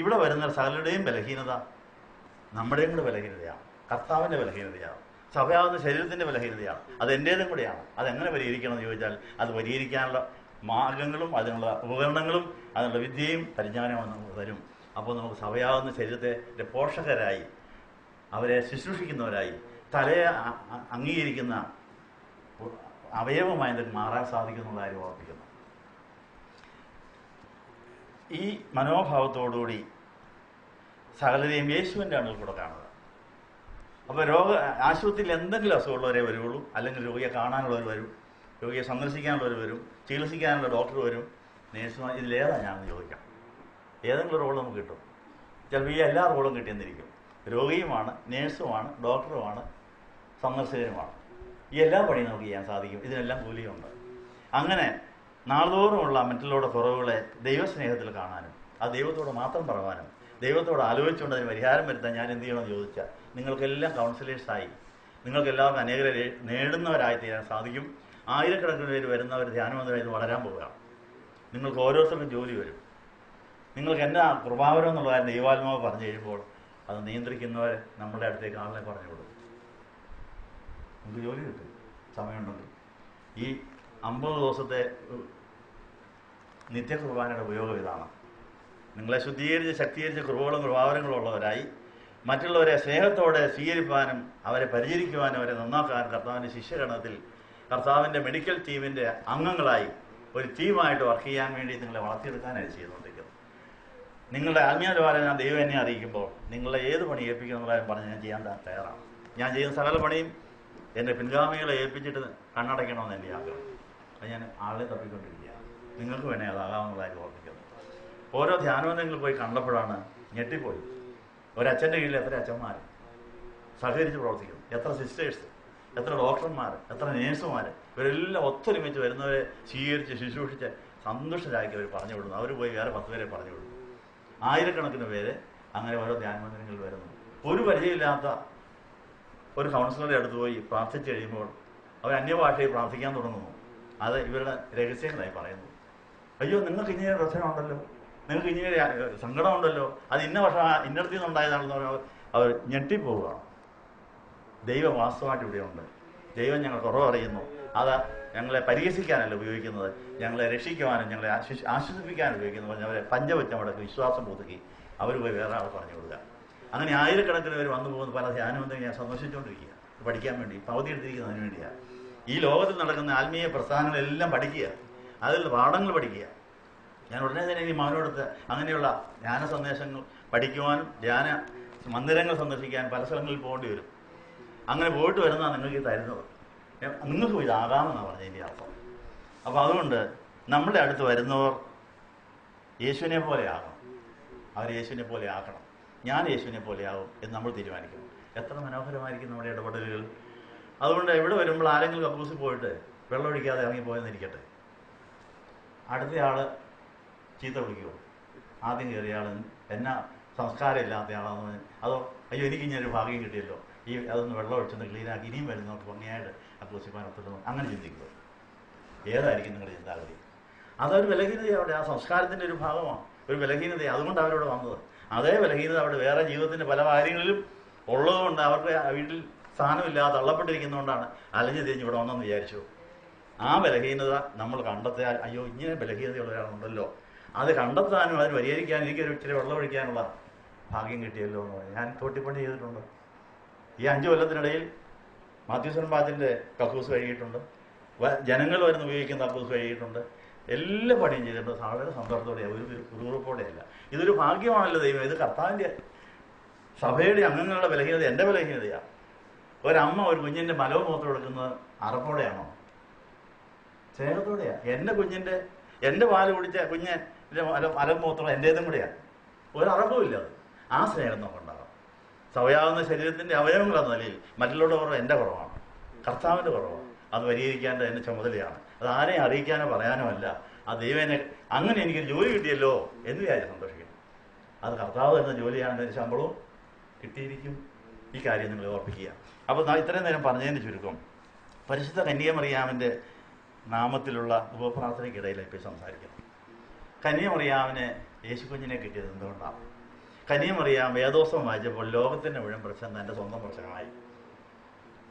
ഇവിടെ വരുന്ന സകലരുടെയും ബലഹീനത നമ്മുടെയും കൂടെ ബലഹീനതയാണ്, കർത്താവിൻ്റെ ബലഹീനതയാണ്, സഭയാകുന്ന ശരീരത്തിൻ്റെ ബലഹീനതയാണ്, അത് എൻ്റേതും കൂടെയാണ്. അതെങ്ങനെ പരിഹരിക്കണം എന്ന് ചോദിച്ചാൽ അത് പരിഹരിക്കാനുള്ള മാർഗങ്ങളും അതിനുള്ള ഉപകരണങ്ങളും അതിനുള്ള വിദ്യയും പരിജ്ഞാനവും നമുക്ക് തരും. അപ്പോൾ നമുക്ക് സഭയാകുന്ന ശരീരത്തെ പോഷകരായി, അവരെ ശുശ്രൂഷിക്കുന്നവരായി, തലയെ അംഗീകരിക്കുന്ന അവയവമായി മാറാൻ സാധിക്കുന്നുള്ള കാര്യം ഓർപ്പിക്കുന്നു. ഈ മനോഭാവത്തോടുകൂടി സകലരെയും യേശുവിൻ്റെ അണിൽ കൂടെ കാണുക. അപ്പോൾ ആശുപത്രിയിൽ എന്തെങ്കിലും അസുഖമുള്ളവരെ വരുള്ളൂ, അല്ലെങ്കിൽ രോഗിയെ കാണാനുള്ളവർ വരും, രോഗിയെ സന്ദർശിക്കാനുള്ളവർ വരും, ചികിത്സിക്കാനുള്ള ഡോക്ടർ വരും, നേഴ്സുമാർ. ഇതിലേതാണ് ഞാനെന്ന് ചോദിക്കാം. ഏതെങ്കിലും റോൾ നമുക്ക് കിട്ടും. ചിലപ്പോൾ ഈ എല്ലാ റോളും കിട്ടിയെന്നിരിക്കും. രോഗിയുമാണ്, നേഴ്സുമാണ്, ഡോക്ടറുമാണ്, സന്ദർശകരുമാണ്. ഈ എല്ലാ പണിയും നമുക്ക് ചെയ്യാൻ സാധിക്കും. ഇതിനെല്ലാം കൂലിയുണ്ട്. അങ്ങനെ നാൾതോറുമുള്ള മറ്റുള്ളവരുടെ കുറവുകളെ ദൈവസ്നേഹത്തിൽ കാണാനും അത് ദൈവത്തോട് മാത്രം പറയാനും ദൈവത്തോട് ആലോചിച്ചുകൊണ്ട് അതിന് പരിഹാരം വരുത്താൻ ഞാൻ എന്ത് ചെയ്യണമെന്ന് ചോദിച്ചാൽ നിങ്ങൾക്കെല്ലാം കൗൺസിലേഴ്സായി, നിങ്ങൾക്കെല്ലാവർക്കും അനേകരെ നേടുന്നവരായി തീരാൻ സാധിക്കും. ആയിരക്കണക്കിന് പേര് വരുന്നവർ ധ്യാനമന്ദിരമായി വളരാൻ പോവുകയാണ്. നിങ്ങൾക്ക് ഓരോരുത്തർക്കും ജോലി വരും. നിങ്ങൾക്ക് എന്നാ കൃപാവരം എന്നുള്ള കാര്യം ദൈവാത്മാവ് പറഞ്ഞു കഴിയുമ്പോൾ അത് നിയന്ത്രിക്കുന്നവർ നമ്മുടെ അടുത്തേക്ക് ആളിനെ പറഞ്ഞു കൊടുക്കും. നമുക്ക് ജോലി കിട്ടും സമയമുണ്ടെങ്കിൽ. ഈ 50 ദിവസത്തെ നിത്യകുർബാനയുടെ ഉപയോഗം ഇതാണ്. നിങ്ങളെ ശുദ്ധീകരിച്ച് ശക്തീകരിച്ച് കൃപകളും കൃപാവരങ്ങളും ഉള്ളവരായി മറ്റുള്ളവരെ സ്നേഹത്തോടെ സ്വീകരിക്കാനും അവരെ പരിചരിക്കുവാനും അവരെ നന്നാക്കാനും കർത്താവിൻ്റെ ശിഷ്യഗണത്തിൽ കർത്താവിൻ്റെ മെഡിക്കൽ ടീമിൻ്റെ അംഗങ്ങളായി ഒരു ടീമായിട്ട് വർക്ക് ചെയ്യാൻ വേണ്ടി നിങ്ങളെ വളർത്തിയെടുക്കാനായി ചെയ്തുകൊണ്ടിരിക്കുന്നത്. നിങ്ങളുടെ ആത്മീയദ്വാരം ഞാൻ ദൈവം എന്നെ അറിയിക്കുമ്പോൾ നിങ്ങളെ ഏത് പണി ഏൽപ്പിക്കുന്നുള്ളതായും പറഞ്ഞ് ഞാൻ ചെയ്യാൻ തയ്യാറാണ്. ഞാൻ ചെയ്യുന്ന സകല പണിയും എൻ്റെ പിൻഗാമികളെ ഏൽപ്പിച്ചിട്ട് കണ്ണടയ്ക്കണമെന്ന് എൻ്റെ ആഗ്രഹം. അത് ഞാൻ ആളെ തപ്പിക്കൊണ്ടിരിക്കുക. നിങ്ങൾക്ക് വേണേ അതാകാവുന്നതായിട്ട് ഓർമ്മിക്കുന്നു. ഓരോ ധ്യാനമന്ദിരങ്ങളിൽ പോയി കണ്ടപ്പോഴാണ് ഞെട്ടിപ്പോയി. ഒരച്ഛൻ്റെ കീഴിൽ എത്ര അച്ഛന്മാർ സഹകരിച്ച് പ്രവർത്തിക്കുന്നു, എത്ര സിസ്റ്റേഴ്സ്, എത്ര ഡോക്ടർമാർ, എത്ര നേഴ്സുമാർ, ഇവരെല്ലാം ഒത്തൊരുമിച്ച് വരുന്നവരെ സ്വീകരിച്ച് ശുശ്രൂഷിച്ച് സന്തുഷ്ടരാക്കി അവർ പറഞ്ഞു വിടുന്നു. അവർ പോയി വേറെ 10 പേരെ പറഞ്ഞു വിടുന്നു. ആയിരക്കണക്കിന് പേര് അങ്ങനെ ഓരോ ധ്യാനമന്ദിരങ്ങളിൽ വരുന്നു. ഒരു പരിചയമില്ലാത്ത ഒരു കൗൺസിലറുടെ അടുത്ത് പോയി പ്രാർത്ഥിച്ച് കഴിയുമ്പോൾ അവർ അന്യഭാഷയിൽ പ്രാർത്ഥിക്കാൻ തുടങ്ങുന്നു. അത് ഇവരുടെ രഹസ്യങ്ങളായി പറയുന്നത്. അയ്യോ, നിങ്ങൾക്ക് ഇങ്ങനെ പ്രശ്നമുണ്ടല്ലോ, നിങ്ങൾക്ക് ഇങ്ങനെ സങ്കടമുണ്ടല്ലോ, അത് ഇന്ന വർഷം ഇന്നടത്തിൽ നിന്നുണ്ടായതാണെന്ന് പറഞ്ഞാൽ അവർ ഞെട്ടിപ്പോവുകയാണ്. ദൈവം വാസ്തവമായിട്ട് ഇവിടെയുണ്ട്. ദൈവം ഞങ്ങൾ കുറവറിയുന്നു. അത് ഞങ്ങളെ പരിഹസിക്കാനല്ല ഉപയോഗിക്കുന്നത്, ഞങ്ങളെ രക്ഷിക്കുവാനും ഞങ്ങളെ ആശ്വസിപ്പിക്കാനും ഉപയോഗിക്കുന്നു പറഞ്ഞാൽ അവരെ പഞ്ചവച്ച് അവിടെ വിശ്വാസം പുതുക്കി അവർ പോയി വേറെ ആൾ പറഞ്ഞു കൊടുക്കുക. അങ്ങനെ ആയിരക്കണക്കിന് പേര് വന്നു പോകുന്ന പല ധ്യാനമന്ത്രി ഞാൻ സന്ദർശിച്ചുകൊണ്ടിരിക്കുക, പഠിക്കാൻ വേണ്ടി പകുതി എടുത്തിരിക്കുന്നതിന് വേണ്ടിയാണ്. ഈ ലോകത്തിൽ നടക്കുന്ന ആത്മീയ പ്രസ്ഥാനങ്ങളെല്ലാം പഠിക്കുക, അതിൽ പാഠങ്ങൾ പഠിക്കുക. ഞാൻ ഉടനെ തന്നെ ഈ മകനോടത്ത് അങ്ങനെയുള്ള ധ്യാന സന്ദേശങ്ങൾ പഠിക്കുവാനും ധ്യാന മന്ദിരങ്ങൾ സന്ദർശിക്കാൻ പല സ്ഥലങ്ങളിൽ പോകേണ്ടി വരും. അങ്ങനെ പോയിട്ട് വരുന്നതാണ് നിങ്ങൾക്ക് തരുന്നത്. നിങ്ങൾക്ക് ഇതാകാമെന്നാണ് പറഞ്ഞതിൻ്റെ അർത്ഥം. അപ്പോൾ അതുകൊണ്ട് നമ്മുടെ അടുത്ത് വരുന്നവർ യേശുവിനെ പോലെ ആകണം, അവർ യേശുവിനെ പോലെ ആക്കണം. ഞാൻ യേശുവിനെ പോലെ ആകും എന്ന് നമ്മൾ തീരുമാനിക്കണം. എത്ര മനോഹരമായിരിക്കും നമ്മുടെ ഇടപെടലുകൾ. അതുകൊണ്ട് ഇവിടെ വരുമ്പോൾ ആരെങ്കിലും കക്കൂസിൽ പോയിട്ട് വെള്ളമൊഴിക്കാതെ ഇറങ്ങിപ്പോയെന്നിരിക്കട്ടെ, അടുത്തയാൾ ചീത്ത വിളിക്കുമോ? ആദ്യം കയറിയ ആൾ എന്നാ സംസ്കാരം ഇല്ലാത്ത ആളാണെന്ന് പറഞ്ഞാൽ അതോ അയ്യോ എനിക്കിങ്ങനൊരു ഭാഗ്യം കിട്ടിയല്ലോ, അതൊന്ന് വെള്ളം ഒഴിച്ചൊന്ന് ക്ലീനാക്കി ഇനിയും വരുന്നവർക്ക് ഭംഗിയായിട്ട് കക്കൂസിപ്പാൻ ഒത്തുള്ളൂ, അങ്ങനെ ചിന്തിക്കുമോ? ഏതായിരിക്കും നിങ്ങളുടെ ചിന്താഗതി? അതൊരു ബലഹീനതയാണ്. അവിടെ ആ സംസ്കാരത്തിൻ്റെ ഒരു ഭാഗമാണ്, ഒരു ബലഹീനതയാണ്. അതുകൊണ്ട് അവരോട് വന്നത്. അതേ ബലഹീനത അവിടെ വേറെ ജീവിതത്തിൻ്റെ പല കാര്യങ്ങളിലും ഉള്ളതുകൊണ്ട് അവർക്ക് വീട്ടിൽ സ്ഥാനമില്ലാതെ തള്ളപ്പെട്ടിരിക്കുന്നതുകൊണ്ടാണ് അലഞ്ഞു തിരിഞ്ഞ് ഇവിടെ വന്നെന്ന് വിചാരിച്ചു. ആ ബലഹീനത നമ്മൾ കണ്ടെത്തിയാൽ അയ്യോ ഇങ്ങനെ ബലഹീനതയുള്ള ഒരാളുണ്ടല്ലോ, അത് കണ്ടെത്താനും അതിന് പരിഹരിക്കാനും എനിക്കൊരു ഇച്ചിരി വെള്ളം ഒഴിക്കാനുള്ള ഭാഗ്യം കിട്ടിയല്ലോ എന്ന് പറഞ്ഞ് ഞാൻ തോട്ടിപ്പണി ചെയ്തിട്ടുണ്ട്. ഈ 5 കൊല്ലത്തിനിടയിൽ മാത്യൂസൻ ബാത്തിൻ്റെ കക്കൂസ് കഴുകിയിട്ടുണ്ട്, ജനങ്ങൾ വരുന്ന ഉപയോഗിക്കുന്ന കക്കൂസ് കഴുകിയിട്ടുണ്ട്, എല്ലാ പണിയും ചെയ്തിട്ടുണ്ട്. വളരെ സന്തോഷത്തോടെയാണ്, ഒരു കുറുകുറുപ്പോടെയല്ല. ഇതൊരു ഭാഗ്യമാണല്ലോ ദൈവം. ഇത് കർത്താവിൻ്റെ സഭയുടെ അംഗങ്ങളുടെ ബലഹീനത എൻ്റെ ബലഹീനതയാണ്. ഒരമ്മ ഒരു കുഞ്ഞിൻ്റെ മലവും മൂത്രം എടുക്കുന്നത് അറപ്പോടെയാണോ? സ്നേഹത്തോടെയാണ്. എൻ്റെ പാല് കുടിച്ച കുഞ്ഞിൻ്റെ മലം മൂത്രം എൻ്റേതും കൂടെയാണ്. ഒരറപ്പുമില്ല. അത് ആ സ്നേഹം നമുക്കുണ്ടാകാം. സഭയാകുന്ന ശരീരത്തിൻ്റെ അവയവങ്ങളെന്ന നിലയിൽ മറ്റുള്ളവരുടെ കുറവ് എൻ്റെ കുറവാണ്, കർത്താവിൻ്റെ കുറവാണ്. അത് പരിഹരിക്കേണ്ട എൻ്റെ ചുമതലയാണ്. അത് ആരെയും അറിയിക്കാനോ പറയാനോ അല്ല. ആ ദൈവനെ അങ്ങനെ എനിക്കൊരു ജോലി കിട്ടിയല്ലോ എന്ന് വിചാരിച്ച് സന്തോഷിക്കണം. അത് കർത്താവ് എന്ന ജോലിയാണ്, എൻ്റെ ശമ്പളവും കിട്ടിയിരിക്കും. ഈ കാര്യം നിങ്ങൾ ഓർപ്പിക്കുക. അപ്പോൾ ഇത്രയും നേരം പറഞ്ഞതിന് ചുരുക്കം, പരിശുദ്ധ കന്യകമറിയാമിൻ്റെ നാമത്തിലുള്ള ഉപപ്രാർത്ഥനയ്ക്കിടയിലേക്ക് പോയി സംസാരിക്കണം. കന്യകമറിയാമിന് യേശുക്കുഞ്ഞിനെ കിട്ടിയത് എന്തുകൊണ്ടാണ്? കന്യകമറിയാം വേദോത്സവം വായിച്ചപ്പോൾ ലോകത്തിൻ്റെ മുഴുവൻ പ്രശ്നം തൻ്റെ സ്വന്തം പ്രശ്നമായി.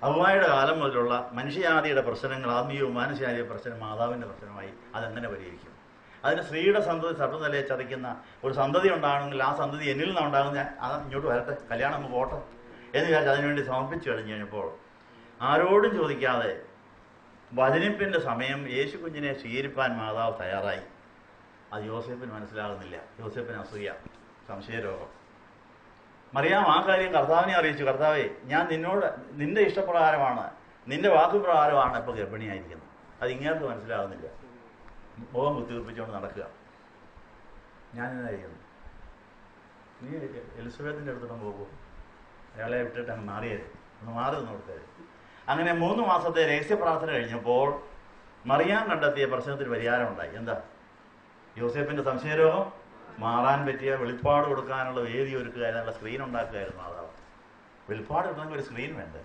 ഹവ്വായുടെ കാലം മുതലുള്ള മനുഷ്യജാതിയുടെ പ്രശ്നങ്ങൾ, ആത്മീയവും മാനസികമായ പ്രശ്നം മാതാവിൻ്റെ പ്രശ്നമായി. അതെങ്ങനെ പരിഹരിക്കും? അതിന് സ്ത്രീയുടെ സന്തതി സർവ്വനിലയെ ചതിക്കുന്ന ഒരു സന്തതി ഉണ്ടാകണമെങ്കിൽ ആ സന്തതി എന്നിൽ നിന്നാണ് ഉണ്ടാകുന്ന, അത് ഇങ്ങോട്ട് വരട്ടെ, കല്യാണം നമുക്ക് പോട്ടെ എന്ന് വിചാരിച്ച് അതിനുവേണ്ടി സമർപ്പിച്ചു കഴിഞ്ഞ് കഴിഞ്ഞപ്പോൾ ആരോടും ചോദിക്കാതെ വചനിപ്പിൻ്റെ സമയം യേശു കുഞ്ഞിനെ സ്വീകരിപ്പാൻ മാതാവ് തയ്യാറായി. അത് യോസേപ്പിന് മനസ്സിലാകുന്നില്ല. യോസേപ്പിന് അസൂയ, സംശയരോഗം. മറിയാം ആ കാര്യം കർത്താവിനെ അറിയിച്ചു. കർത്താവേ, ഞാൻ നിന്റെ ഇഷ്ടപ്രകാരമാണ്, നിന്റെ വാക്കുപ്രകാരമാണ് ഇപ്പോൾ ഗർഭിണിയായിരിക്കുന്നത്. അത് ഇങ്ങേർക്ക് മനസ്സിലാകുന്നില്ല. മുഖം കുത്തിവെപ്പിച്ചുകൊണ്ട് നടക്കുക. ഞാനിതായിരിക്കുന്നു. നീ എലിസബത്തിൻ്റെ അടുത്തോട്ട് പോകും, അയാളെ വിട്ടിട്ട് അങ്ങ് മാറിയത്, ഒന്ന് മാറി നിന്ന് കൊടുത്തത്. അങ്ങനെ 3 മാസത്തെ രഹസ്യപ്രാർത്ഥന കഴിഞ്ഞപ്പോൾ മറിയാം കണ്ടെത്തിയ പ്രശ്നത്തിന് പരിഹാരമുണ്ടായി. എന്താ? യോസേപ്പിൻ്റെ സംശയരോഗം മാറാൻ പറ്റിയ വെളിപ്പാട് കൊടുക്കാനുള്ള വേദി ഒരുക്കുക, അതിനുള്ള സ്ക്രീൻ ഉണ്ടാക്കുകയായിരുന്നു മാതാവ്. വെളിപ്പാട് കിട്ടണമെങ്കിൽ ഒരു സ്ക്രീൻ വേണ്ടേ?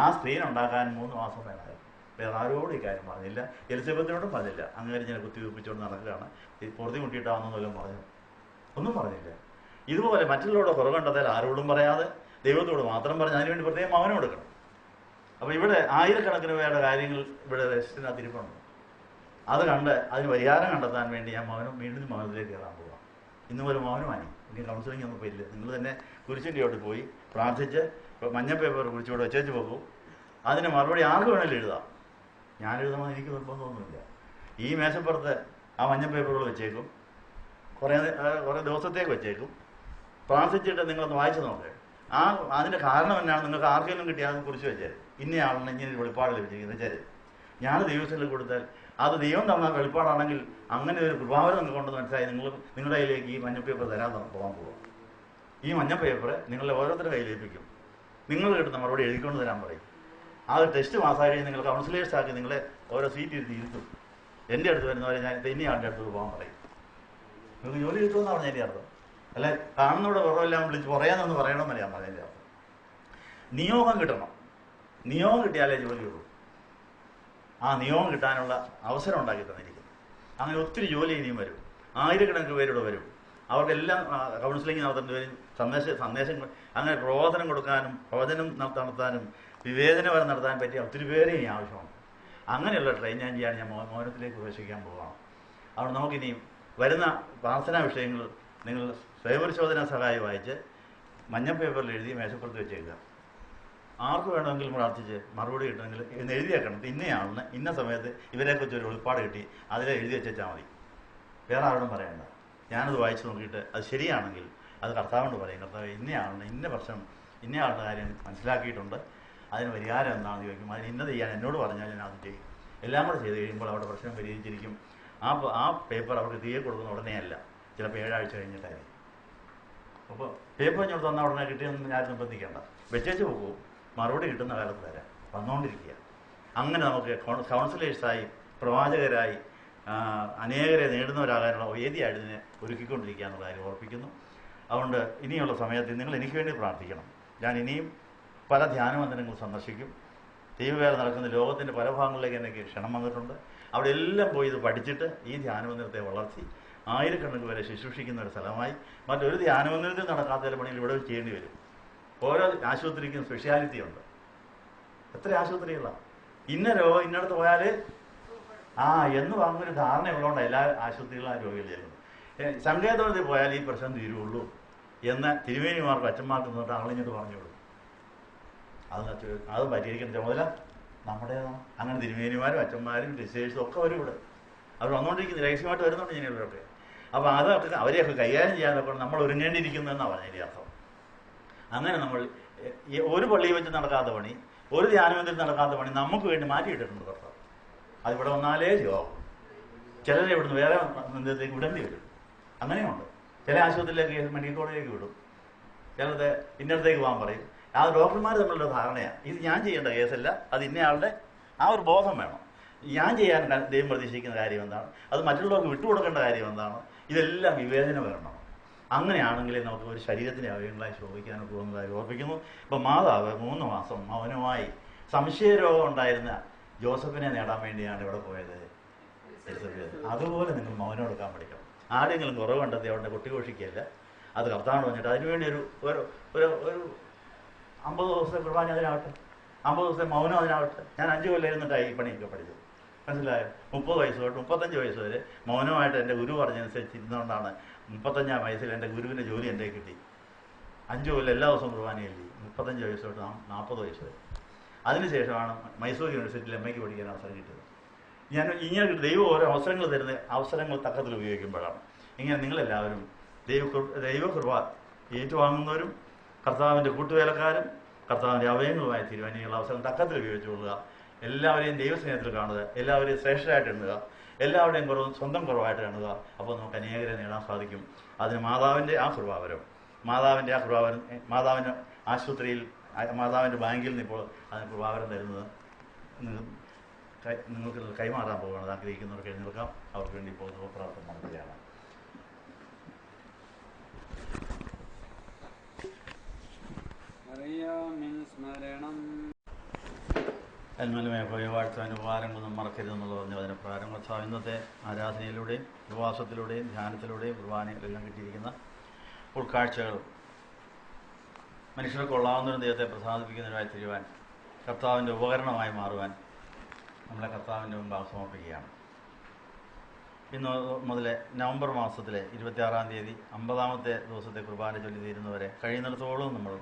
ആ സ്ക്രീൻ ഉണ്ടാക്കാൻ 3 മാസം വേണമായിരുന്നു. വേറെ ആരോടും ഈ കാര്യം പറഞ്ഞില്ല, എലിസബത്തിനോടും പറഞ്ഞില്ല. അങ്ങനെ ഞാൻ കുത്തിവെപ്പിച്ചുകൊണ്ട് നടക്കുകയാണ്, പൊറുതി മുട്ടിയിട്ടാവുന്നതെല്ലാം പറഞ്ഞു, ഒന്നും പറഞ്ഞില്ല. ഇതുപോലെ മറ്റുള്ളവരുടെ കുറവ് കണ്ടെത്താൽ ആരോടും പറയാതെ ദൈവത്തോട് മാത്രം പറഞ്ഞ് അതിനുവേണ്ടി പ്രത്യേകം മൗനം എടുക്കണം. അപ്പോൾ ഇവിടെ ആയിരക്കണക്കിന് പേരുടെ കാര്യങ്ങൾ ഇവിടെ രജിസ്റ്ററിനകത്ത് ഇരിപ്പുണ്ട്. അത് കണ്ട് അതിന് പരിഹാരം കണ്ടെത്താൻ വേണ്ടി ഞാൻ വീണ്ടും മൗനത്തിലേക്ക് കയറാൻ പോവാം. ഇന്നും ഒരു മൗനമായി. എനിക്ക് കൗൺസിലിംഗ് ഒന്നും പോയില്ല. നിങ്ങൾ തന്നെ കുരിശിൻ്റെ അവിടെ പോയി പ്രാർത്ഥിച്ച് മഞ്ഞ പേപ്പർ കുരിച്ചോട് വെച്ചേച്ച് പോകും. അതിന് മറുപടി ആർക്ക് വേണമെങ്കിലും എഴുതാം. ഞാൻ എഴുതണമെന്ന് എനിക്ക് നിർബന്ധമൊന്നുമില്ല. ഈ മേശപ്പുറത്ത് ആ മഞ്ഞ പേപ്പറുകൾ വെച്ചേക്കും, കുറേ ദിവസത്തേക്ക് വെച്ചേക്കും. പ്രാർത്ഥിച്ചിട്ട് നിങ്ങളൊന്ന് വായിച്ചു നോക്കുക. അതിൻ്റെ കാരണം എന്നാണ് നിങ്ങൾക്ക് ആർക്കെങ്കിലും കിട്ടിയാൽ അത് കുറിച്ച് വെച്ചാൽ ഇന്നയാളിന് ഇങ്ങനെ ഒരു വെളിപ്പാട് ലഭിച്ചിരിക്കുന്നത് വെച്ചാൽ ഞാൻ ദൈവത്തിൽ കൊടുത്താൽ അത് ദൈവം തന്ന വെളിപ്പാടാണെങ്കിൽ അങ്ങനെ ഒരു കൃപാവരം നിങ്ങൾക്ക് കൊണ്ടെന്ന് മനസ്സിലായി നിങ്ങളുടെ കയ്യിലേക്ക് ഈ മഞ്ഞ പേപ്പർ തരാൻ പോകാൻ പോകും. ഈ മഞ്ഞ പേപ്പർ നിങ്ങളുടെ ഓരോരുത്തരുടെ കയ്യിലേൽപ്പിക്കും. നിങ്ങൾ കിട്ടുന്ന മറുപടി എഴുതിക്കൊണ്ട് തരാൻ പറയും. ആ ടെസ്റ്റ് പാസ്സായി നിങ്ങൾ കൗൺസിലേഴ്സ് ആക്കി നിങ്ങളെ ഓരോ സീറ്റ് ഇരുത്തും. എൻ്റെ അടുത്ത് വരുന്നവരെ ഞാൻ ഇന്നയാളുടെ അടുത്ത് പോകാൻ പറയും. നിങ്ങൾക്ക് ജോലി കിട്ടുമെന്നാണ് പറഞ്ഞതിൻ്റെ അർത്ഥം. അല്ലെ കാണുന്നവിടെ കുറവെല്ലാം വിളിച്ച് പറയാമെന്ന് പറയണമെന്നല്ല ഞാൻ പറഞ്ഞതിൻ്റെ അർത്ഥം. നിയോഗം കിട്ടണം. നിയോഗം കിട്ടിയാലേ ജോലിയുള്ളൂ. ആ നിയമം കിട്ടാനുള്ള അവസരം ഉണ്ടാക്കി തന്നിരിക്കുന്നത്. അങ്ങനെ ഒത്തിരി ജോലി ഇനിയും വരും. ആയിരക്കണക്കിന് പേരുടെ വരും. അവർക്കെല്ലാം കൗൺസിലിംഗ് നടത്തേണ്ടി സന്ദേശം അങ്ങനെ പ്രബോധനം കൊടുക്കാനും പ്രവചനം നടത്താനും വിവേചനം നടത്താൻ പറ്റിയ ഒത്തിരി പേരെ ഇനി ആവശ്യമാണ്. അങ്ങനെയുള്ള ട്രെയിൻ ഞാൻ ചെയ്യാൻ ഞാൻ മൗനത്തിലേക്ക് പ്രവേശിക്കാൻ പോവുകയാണ്. അതുകൊണ്ട് നമുക്കിനിയും വരുന്ന പ്രാർത്ഥനാ വിഷയങ്ങൾ നിങ്ങൾ സ്വയപരിശോധനാ സഹായി വായിച്ച് മഞ്ഞ പേപ്പറിൽ എഴുതി മേശപ്പുറത്ത് വെച്ചേക്കുക. ആർക്ക് വേണമെങ്കിലും പ്രാർത്ഥിച്ച് മറുപടി കിട്ടണമെങ്കിൽ ഇന്ന് എഴുതിയേക്കണം. ഇന്നയാളിന് ഇന്ന സമയത്ത് ഇവരെക്കുറിച്ച് ഒരു വെളിപ്പാട് കിട്ടി അതിൽ എഴുതി വെച്ചാൽ മതി. വേറെ ആരോടും പറയണ്ട. ഞാനത് വായിച്ച് നോക്കിയിട്ട് അത് ശരിയാണെങ്കിൽ അത് കർത്താവിനോട് പറയും, കർത്താവ് ഇന്നയാളിന് ഇന്ന പ്രശ്നം ഇന്നയാളുടെ കാര്യം മനസ്സിലാക്കിയിട്ടുണ്ട്, അതിന് പരിഹാരം എന്താണെന്ന് ചോദിക്കും. അതിന് ഇന്നത് ചെയ്യാൻ എന്നോട് പറഞ്ഞാൽ ഞാൻ അത് ചെയ്യും. എല്ലാം കൂടെ ചെയ്ത് കഴിയുമ്പോൾ അവിടെ പ്രശ്നം പരിഹരിച്ചിരിക്കും. ആ പേപ്പർ അവർക്ക് തിരികെ കൊടുക്കുന്ന ഉടനെയല്ല, ചിലപ്പോൾ 7 ആഴ്ച കഴിഞ്ഞിട്ടായിരിക്കും. അപ്പോൾ പേപ്പർ ഇങ്ങോട്ട് തന്നാൽ ഉടനെ കിട്ടിയെന്ന് ഞാൻ നിർബന്ധിക്കേണ്ട, വെച്ചേച്ച് പോകും. മറുപടി കിട്ടുന്ന കാലത്ത് തരാം, വന്നുകൊണ്ടിരിക്കുക. അങ്ങനെ നമുക്ക് കൗൺസിലേഴ്സായി പ്രവാചകരായി അനേകരെ നേടുന്നവരാകാനുള്ള വേദിയായിട്ട് ഇതിനെ ഒരുക്കിക്കൊണ്ടിരിക്കുക എന്നുള്ള കാര്യം ഓർപ്പിക്കുന്നു. അതുകൊണ്ട് ഇനിയുള്ള സമയത്ത് നിങ്ങൾ എനിക്ക് വേണ്ടി പ്രാർത്ഥിക്കണം. ഞാൻ ഇനിയും പല ധ്യാനമന്ദിരങ്ങൾ സന്ദർശിക്കും. ദൈവവേല നടക്കുന്ന ലോകത്തിൻ്റെ പല ഭാഗങ്ങളിലേക്ക് എനിക്ക് ക്ഷണം വന്നിട്ടുണ്ട്. അവിടെ എല്ലാം പോയി ഇത് പഠിച്ചിട്ട് ഈ ധ്യാനമന്ദിരത്തെ വളർത്തി ആയിരക്കണക്കിന് വരെ ശുശ്രൂഷിക്കുന്ന ഒരു സ്ഥലമായി മറ്റൊരു ധ്യാനമന്ദിരത്തിൽ നടക്കാത്ത ചില പണികൾ ഇവിടെ ചെയ്യേണ്ടി വരും. ഓരോ ആശുപത്രിക്കും സ്പെഷ്യാലിറ്റി ഉണ്ട്. എത്ര ആശുപത്രികളാണ്, ഇന്ന രോഗം ഇന്നടത്ത് പോയാൽ എന്ന് പറഞ്ഞൊരു ധാരണയുള്ളതുകൊണ്ട് എല്ലാ ആശുപത്രികളും ആ രോഗികൾ ചെല്ലുന്നത്. സങ്കേതത്തിൽ പോയാൽ ഈ പ്രശ്നം തീരുള്ളൂ എന്ന് തിരുമേനിമാർക്കും അച്ഛന്മാർക്കും നിന്നിട്ട് ആളിഞ്ഞിട്ട് പറഞ്ഞോളൂ. അത് പരിഹരിക്കുന്ന ചുമതല നമ്മുടേതാണ്. അങ്ങനെ തിരുമേനിമാരും അച്ഛന്മാരും ഡിസേഴ്സും ഒക്കെ വരും ഇവിടെ. അവർ വന്നുകൊണ്ടിരിക്കുന്ന രഹസ്യമായിട്ട് വരുന്നുണ്ട് ഇങ്ങനെയുള്ളവരൊക്കെ. അപ്പോൾ അതൊക്കെ അവരെയൊക്കെ കൈകാര്യം ചെയ്യാനൊക്കെ നമ്മൾ ഒരുങ്ങേണ്ടിയിരിക്കുന്നതെന്നാണ് പറഞ്ഞതിൻ്റെ അർത്ഥം. അങ്ങനെ നമ്മൾ ഒരു പള്ളിയിൽ വെച്ച് നടക്കാത്ത പണി, ഒരു ധ്യാനമന്ദിരത്തിൽ നടക്കാത്ത പണി നമുക്ക് വേണ്ടി മാറ്റിയിട്ടിട്ടുണ്ട് കർത്താവ്. അതിവിടെ വന്നാലേ ചെയ്യാവും. ചിലരെ ഇവിടുന്ന് വേറെ മന്ദിരത്തേക്ക് വിടേണ്ടി വരും. അങ്ങനെയുണ്ട്. ചില ആശുപത്രിയിലേക്ക് മെഡിക്കൽ കോളേജിലേക്ക് വിടും, ചിലത് ഇന്നടത്തേക്ക് പോകാൻ പറയും. ആ ഡോക്ടർമാർ തമ്മിലുള്ള ധാരണയാണ്. ഇത് ഞാൻ ചെയ്യേണ്ട കേസല്ല, അത് ഇന്നയാളുടെ ആ ഒരു ബോധം വേണം. ഞാൻ ചെയ്യാൻ ദൈവം പ്രതീക്ഷിക്കുന്ന കാര്യം എന്താണ്, അത് മറ്റുള്ളവർക്ക് വിട്ടുകൊടുക്കേണ്ട കാര്യം എന്താണ്, ഇതെല്ലാം വിവേചനം വരണം. അങ്ങനെയാണെങ്കിലേ നമുക്ക് ഒരു ശരീരത്തിൻ്റെ അവയവങ്ങളായി ശോഭിക്കാനൊക്കെ പോകുന്നതായി ഓർപ്പിക്കുന്നു. ഇപ്പം മാതാവ് 3 മാസം മൗനമായി സംശയരോഗം ഉണ്ടായിരുന്ന ജോസഫിനെ നേടാൻ വേണ്ടിയാണ് ഇവിടെ പോയത്. അതുപോലെ നിങ്ങൾ മൗനം എടുക്കാൻ പഠിക്കണം. ആരെങ്കിലും കുറവ് കണ്ടെത്തി അവിടെ കൊട്ടിഘോഷിക്കുകയല്ല, അത് കർത്താവിനോട് പറഞ്ഞിട്ട് അതിനുവേണ്ടി ഒരു 50 ദിവസത്തെ കുർബാന അതിനാവട്ടെ, 50 ദിവസത്തെ മൗനം അതിനാവട്ടെ. ഞാൻ 5 കൊല്ലം ഇരുന്നിട്ടായി ഈ പണിയൊക്കെ പഠിച്ചത്, മനസ്സിലായോ? 30 വയസ്സ് തൊട്ട് 35 വയസ്സ് വരെ മൗനമായിട്ട് എൻ്റെ ഗുരു പറഞ്ഞനുസരിച്ച് ഇരുന്നുകൊണ്ടാണ് 35-ാം വയസ്സിൽ എൻ്റെ ഗുരുവിൻ്റെ ജോലി എൻ്റെ കിട്ടി. 5 കൊല്ലം എല്ലാ ദിവസവും കുർബാനയല്ലേ. 35 വയസ്സ് തൊട്ട് 40 വയസ്സ് വരെ. അതിനുശേഷമാണ് മൈസൂർ യൂണിവേഴ്സിറ്റിയിൽ MA പഠിക്കാൻ അവസരം കിട്ടിയത്. ഇങ്ങനെ ദൈവം ഓരോ അവസരങ്ങൾ തരുന്ന അവസരങ്ങൾ തക്കത്തിൽ ഉപയോഗിക്കുമ്പോഴാണ് ഇങ്ങനെ നിങ്ങളെല്ലാവരും ദൈവകൃപ ഏറ്റുവാങ്ങുന്നവരും കർത്താവിൻ്റെ കൂട്ടുവേലക്കാരും കർത്താവിൻ്റെ അവയവങ്ങളുമായി തീരുമാനിക്കാനുള്ള അവസരം തക്കത്തിൽ ഉപയോഗിച്ചുകൊള്ളുക. എല്ലാവരെയും ദൈവസ്നേഹത്തിൽ കാണുക, എല്ലാവരെയും ശ്രേഷ്ഠരായിട്ട് എണ്ണുക, എല്ലാവരുടെയും സ്വന്തം കുറവായിട്ട് കാണുക. അപ്പോൾ നമുക്ക് അനേകരെ നേടാൻ സാധിക്കും. അതിന് മാതാവിൻ്റെ ആ കൃപാവരം, മാതാവിൻ്റെ ആശുപത്രിയിൽ, മാതാവിൻ്റെ ബാങ്കിൽ നിന്ന് ഇപ്പോൾ അതിന് കൃപാവരം തരുന്നത് നിങ്ങൾക്ക് കൈമാറാൻ പോവുകയാണ്. ആഗ്രഹിക്കുന്നവർക്ക് എഴുന്നേൽക്കാം. അവർക്ക് വേണ്ടി ഇപ്പോൾ പ്രാർത്ഥന നടത്തുകയാണ്. അന്മലമേ വാഴ്ത്താൻ ഉപകാരങ്ങളൊന്നും മറക്കരുതെന്നുള്ളത് പറഞ്ഞു അതിന് പ്രാരംഭ ഇന്നത്തെ ആരാധനയിലൂടെയും ഉപവാസത്തിലൂടെയും ധ്യാനത്തിലൂടെയും കുർബാനയിലെല്ലാം കിട്ടിയിരിക്കുന്ന ഉൾക്കാഴ്ചകൾ മനുഷ്യർക്ക് കൊള്ളാവുന്നൊരു ദൈവത്തെ പ്രസാദിപ്പിക്കുന്നതിനായി തിരുവാൻ, കർത്താവിൻ്റെ ഉപകരണമായി മാറുവാൻ നമ്മളെ കർത്താവിൻ്റെ മുമ്പാകെ സമർപ്പിക്കുകയാണ്. ഇന്ന് മുതൽ നവംബർ മാസത്തിലെ 26-ാം തീയതി 50-ാമത്തെ ദിവസത്തെ കുർബാന ചൊല്ലി തീരുന്നവരെ കഴിയുന്നിടത്തോളം നമ്മൾ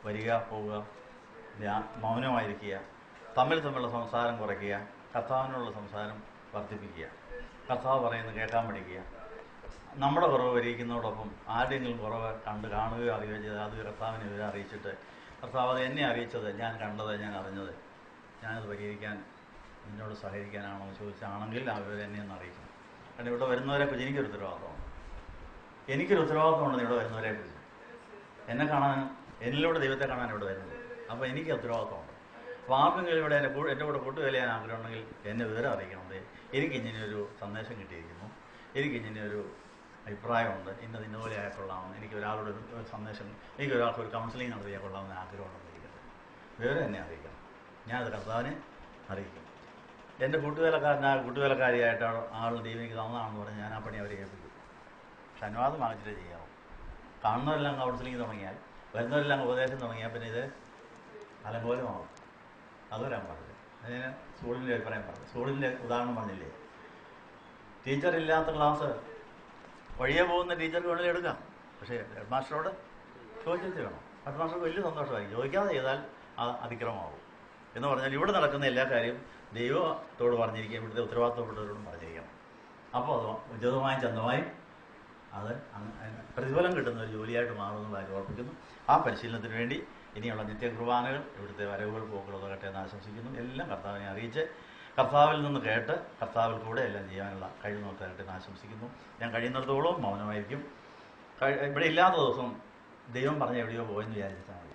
വരിക, പോവുക, മൗനമായിരിക്കുക, തമ്മിലുള്ള സംസാരം കുറയ്ക്കുക, കർത്താവിനുള്ള സംസാരം വർദ്ധിപ്പിക്കുക, കർത്താവ് പറയുന്നത് കേൾക്കാൻ പഠിക്കുക. നമ്മുടെ കുറവ് വരിക്കുന്നതോടൊപ്പം ആരുടെയെങ്കിലും കുറവ് കാണുകയോ അറിയുകയോ ചെയ്ത് അത് കർത്താവിനെ ഇവരെ അറിയിച്ചിട്ട്, കർത്താവ് അത് എന്നെ അറിയിച്ചത്, ഞാൻ കണ്ടത്, ഞാൻ അറിഞ്ഞത്, ഞാനത് പരിഹരിക്കാൻ എന്നോട് സഹകരിക്കാനാണോ ചോദിച്ചാണെങ്കിൽ അവരെന്നെ ഒന്ന് അറിയിക്കണം. കാരണം ഇവിടെ വരുന്നവരെക്കുറിച്ച് എനിക്കൊരു ഉത്തരവാദിത്വമുണ്ടെന്ന് ഇവിടെ വരുന്നവരെക്കുറിച്ച് എന്നെ കാണാൻ, എന്നിലൂടെ ദൈവത്തെ കാണാൻ ഇവിടെ വരുന്നത്. അപ്പോൾ എനിക്ക് ഉത്തരവാദിത്വമുണ്ട്. അപ്പോൾ ആർക്കെങ്കിലും ഇവിടെ എൻ്റെ കൂടെ കൂട്ടുവേല ചെയ്യാൻ ആഗ്രഹമുണ്ടെങ്കിൽ എന്നെ വിവരം അറിയിക്കണത്. എനിക്കിങ്ങനെയൊരു സന്ദേശം കിട്ടിയിരിക്കുന്നു, എനിക്കിങ്ങനെയൊരു അഭിപ്രായമുണ്ട്, ഇന്നതുപോലെ ആയാൽ കൊള്ളാമെന്ന്, എനിക്ക് ഒരാളോട് ഒരു സന്ദേശം, എനിക്ക് ഒരാൾക്ക് ഒരു കൗൺസിലിംഗ് നടത്തിയാൽ കൊള്ളാമെന്ന് ആഗ്രഹമുണ്ടെന്ന് ഇരിക്കട്ടെ. വിവരം എന്നെ അറിയിക്കണം. ഞാനത് കർത്താവിനെ അറിയിക്കും. എൻ്റെ കൂട്ടുവേലക്കാരിയായിട്ട് ആൾ ദൈവം എനിക്ക് തന്നതാണെന്ന് പറഞ്ഞ് ഞാൻ ആ പണി അവരെ ഏൽപ്പിക്കും. പക്ഷെ അനുവാദം വാങ്ങിച്ചിട്ടേ ചെയ്യാവും. കാണുന്നവരെല്ലാം കൗൺസിലിംഗ് തുടങ്ങിയാൽ, വരുന്നവരെല്ലാം ഉപദേശം തുടങ്ങിയാൽ പിന്നെ ഇത് അലങ്കോലമാവും. അത് വരാൻ പാടില്ല. അതിന് സ്കൂളിൻ്റെ അഭിപ്രായം പറഞ്ഞു. സ്കൂളിൻ്റെ ഉദാഹരണം പറഞ്ഞില്ലേ, ടീച്ചറില്ലാത്ത ക്ലാസ് വഴിയെ പോകുന്ന ടീച്ചർക്ക് വേണമെങ്കിൽ എടുക്കാം. പക്ഷേ ഹെഡ് മാസ്റ്ററോട് ചോദിച്ചിട്ട് വേണം. ഹെഡ് മാസ്റ്റർക്ക് വലിയ സന്തോഷമായിരിക്കും. ചോദിക്കാതെ ചെയ്താൽ അതിക്രമമാവും. എന്ന് പറഞ്ഞാൽ ഇവിടെ നടക്കുന്ന എല്ലാ കാര്യവും ദൈവത്തോട് പറഞ്ഞിരിക്കുക, ഇവിടുത്തെ ഉത്തരവാദിത്തപ്പെട്ടവരോടും പറഞ്ഞിരിക്കണം. അപ്പോൾ അത് ഉചിതമായും ചന്തമായും അത് പ്രതിഫലം കിട്ടുന്ന ഒരു ജോലിയായിട്ട് മാറുമെന്നുള്ള കാര്യം ഓർപ്പിക്കുന്നു. ആ പരിശീലനത്തിന് വേണ്ടി ഇനിയുള്ള നിത്യകുർബാനകൾ, ഇവിടുത്തെ വരവുകൾ പോക്കുകൾ ഉതകട്ടെ എന്ന് ആശംസിക്കുന്നു. എല്ലാം കർത്താവിനെ അറിയിച്ച് കർത്താവിൽ നിന്ന് കേട്ട് കർത്താവിൽ കൂടെ എല്ലാം ചെയ്യാനുള്ള കഴിവ് നോക്കട്ടെ എന്ന് ആശംസിക്കുന്നു. ഞാൻ കഴിയുന്നിടത്തോളം മൗനമായിരിക്കും. ഇവിടെ ഇല്ലാത്ത ദിവസം ദൈവം പറഞ്ഞ എവിടെയോ പോയെന്ന് വിചാരിച്ചാൽ മതി.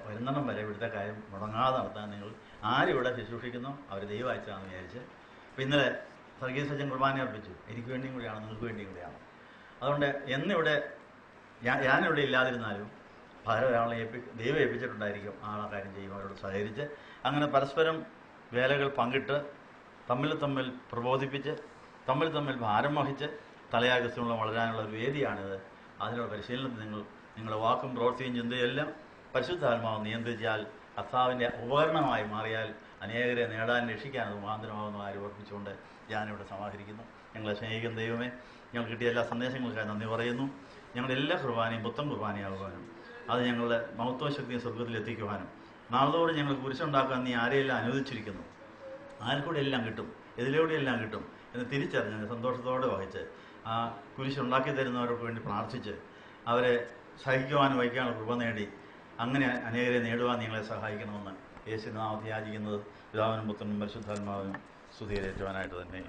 വരുന്നിടം വരെ ഇവിടുത്തെ കാര്യം മുടങ്ങാതെ നടത്താൻ നിങ്ങൾ ആരിവിടെ ശുശ്രൂഷിക്കുന്നു അവർ ദൈവം അയച്ചതാണെന്ന് വിചാരിച്ച്. അപ്പോൾ ഇന്നലെ സർഗീസ് സജ്ജൻ കുർബാന അർപ്പിച്ചു. എനിക്ക് വേണ്ടിയും കൂടിയാണ്, നിങ്ങൾക്ക് വേണ്ടിയും കൂടിയാണ്. അതുകൊണ്ട് എന്നിവിടെ ഞാനിവിടെ ഇല്ലാതിരുന്നാലും പകരം ഒരാളെ ദൈവം ഏൽപ്പിച്ചിട്ടുണ്ടായിരിക്കും. ആളെ കാര്യം ചെയ്യും, അവരോട് സഹകരിച്ച് അങ്ങനെ പരസ്പരം വേലകൾ പങ്കിട്ട് തമ്മിൽ പ്രബോധിപ്പിച്ച് തമ്മിൽ ഭാരം വഹിച്ച് തലയായ ക്രിസ്തുവിനുള്ള വളരാനുള്ള ഒരു വേദിയാണിത്. അതിനുള്ള പരിശീലനത്തിൽ നിങ്ങളുടെ വാക്കും പ്രവൃത്തിയും ചിന്തയെല്ലാം പരിശുദ്ധാത്മാവ് നിയന്ത്രിച്ചാൽ കർത്താവിൻ്റെ ഉപകരണമായി മാറിയാൽ അനേകരെ നേടാൻ രക്ഷിക്കാൻ അത് മുഖാന്തരമാകുന്ന കാര്യം ഓർപ്പിച്ചുകൊണ്ട് ഞാനിവിടെ സമാഹരിക്കുന്നു. ഞങ്ങളെ സ്നേഹിക്കുന്ന ദൈവമേ, ഞങ്ങൾ കിട്ടിയ എല്ലാ സന്ദേശങ്ങൾക്കായി നന്ദി പറയുന്നു. ഞങ്ങളുടെ എല്ലാ കുർബാനയും പുത്തൻ കുർബാനയാകുവാനും അത് ഞങ്ങളുടെ മഹത്വശക്തിയെ സ്വർഗത്തിൽ എത്തിക്കുവാനും നാളോട് ഞങ്ങൾ കുരിശുണ്ടാക്കാൻ നീ ആരെയെല്ലാം അനുവദിച്ചിരിക്കുന്നു, ആർക്കൂടെ എല്ലാം കിട്ടും, ഇതിലൂടെയെല്ലാം കിട്ടും എന്ന് തിരിച്ചറിഞ്ഞ് സന്തോഷത്തോടെ വഹിച്ച് ആ കുരിശുണ്ടാക്കി തരുന്നവർക്ക് വേണ്ടി പ്രാർത്ഥിച്ച് അവരെ സഹിക്കുവാനും വഹിക്കാനുള്ള കൃപ നേടി അങ്ങനെ അനേകരെ നേടുവാൻ നിങ്ങളെ സഹായിക്കണമെന്ന് യേശുനാമത്തിൽ യാചിക്കുന്നത് പിതാവിനും പുത്രനും പരിശുദ്ധാത്മാവിനും സ്തുതിയേറ്റുവാനായിട്ട് തന്നെ.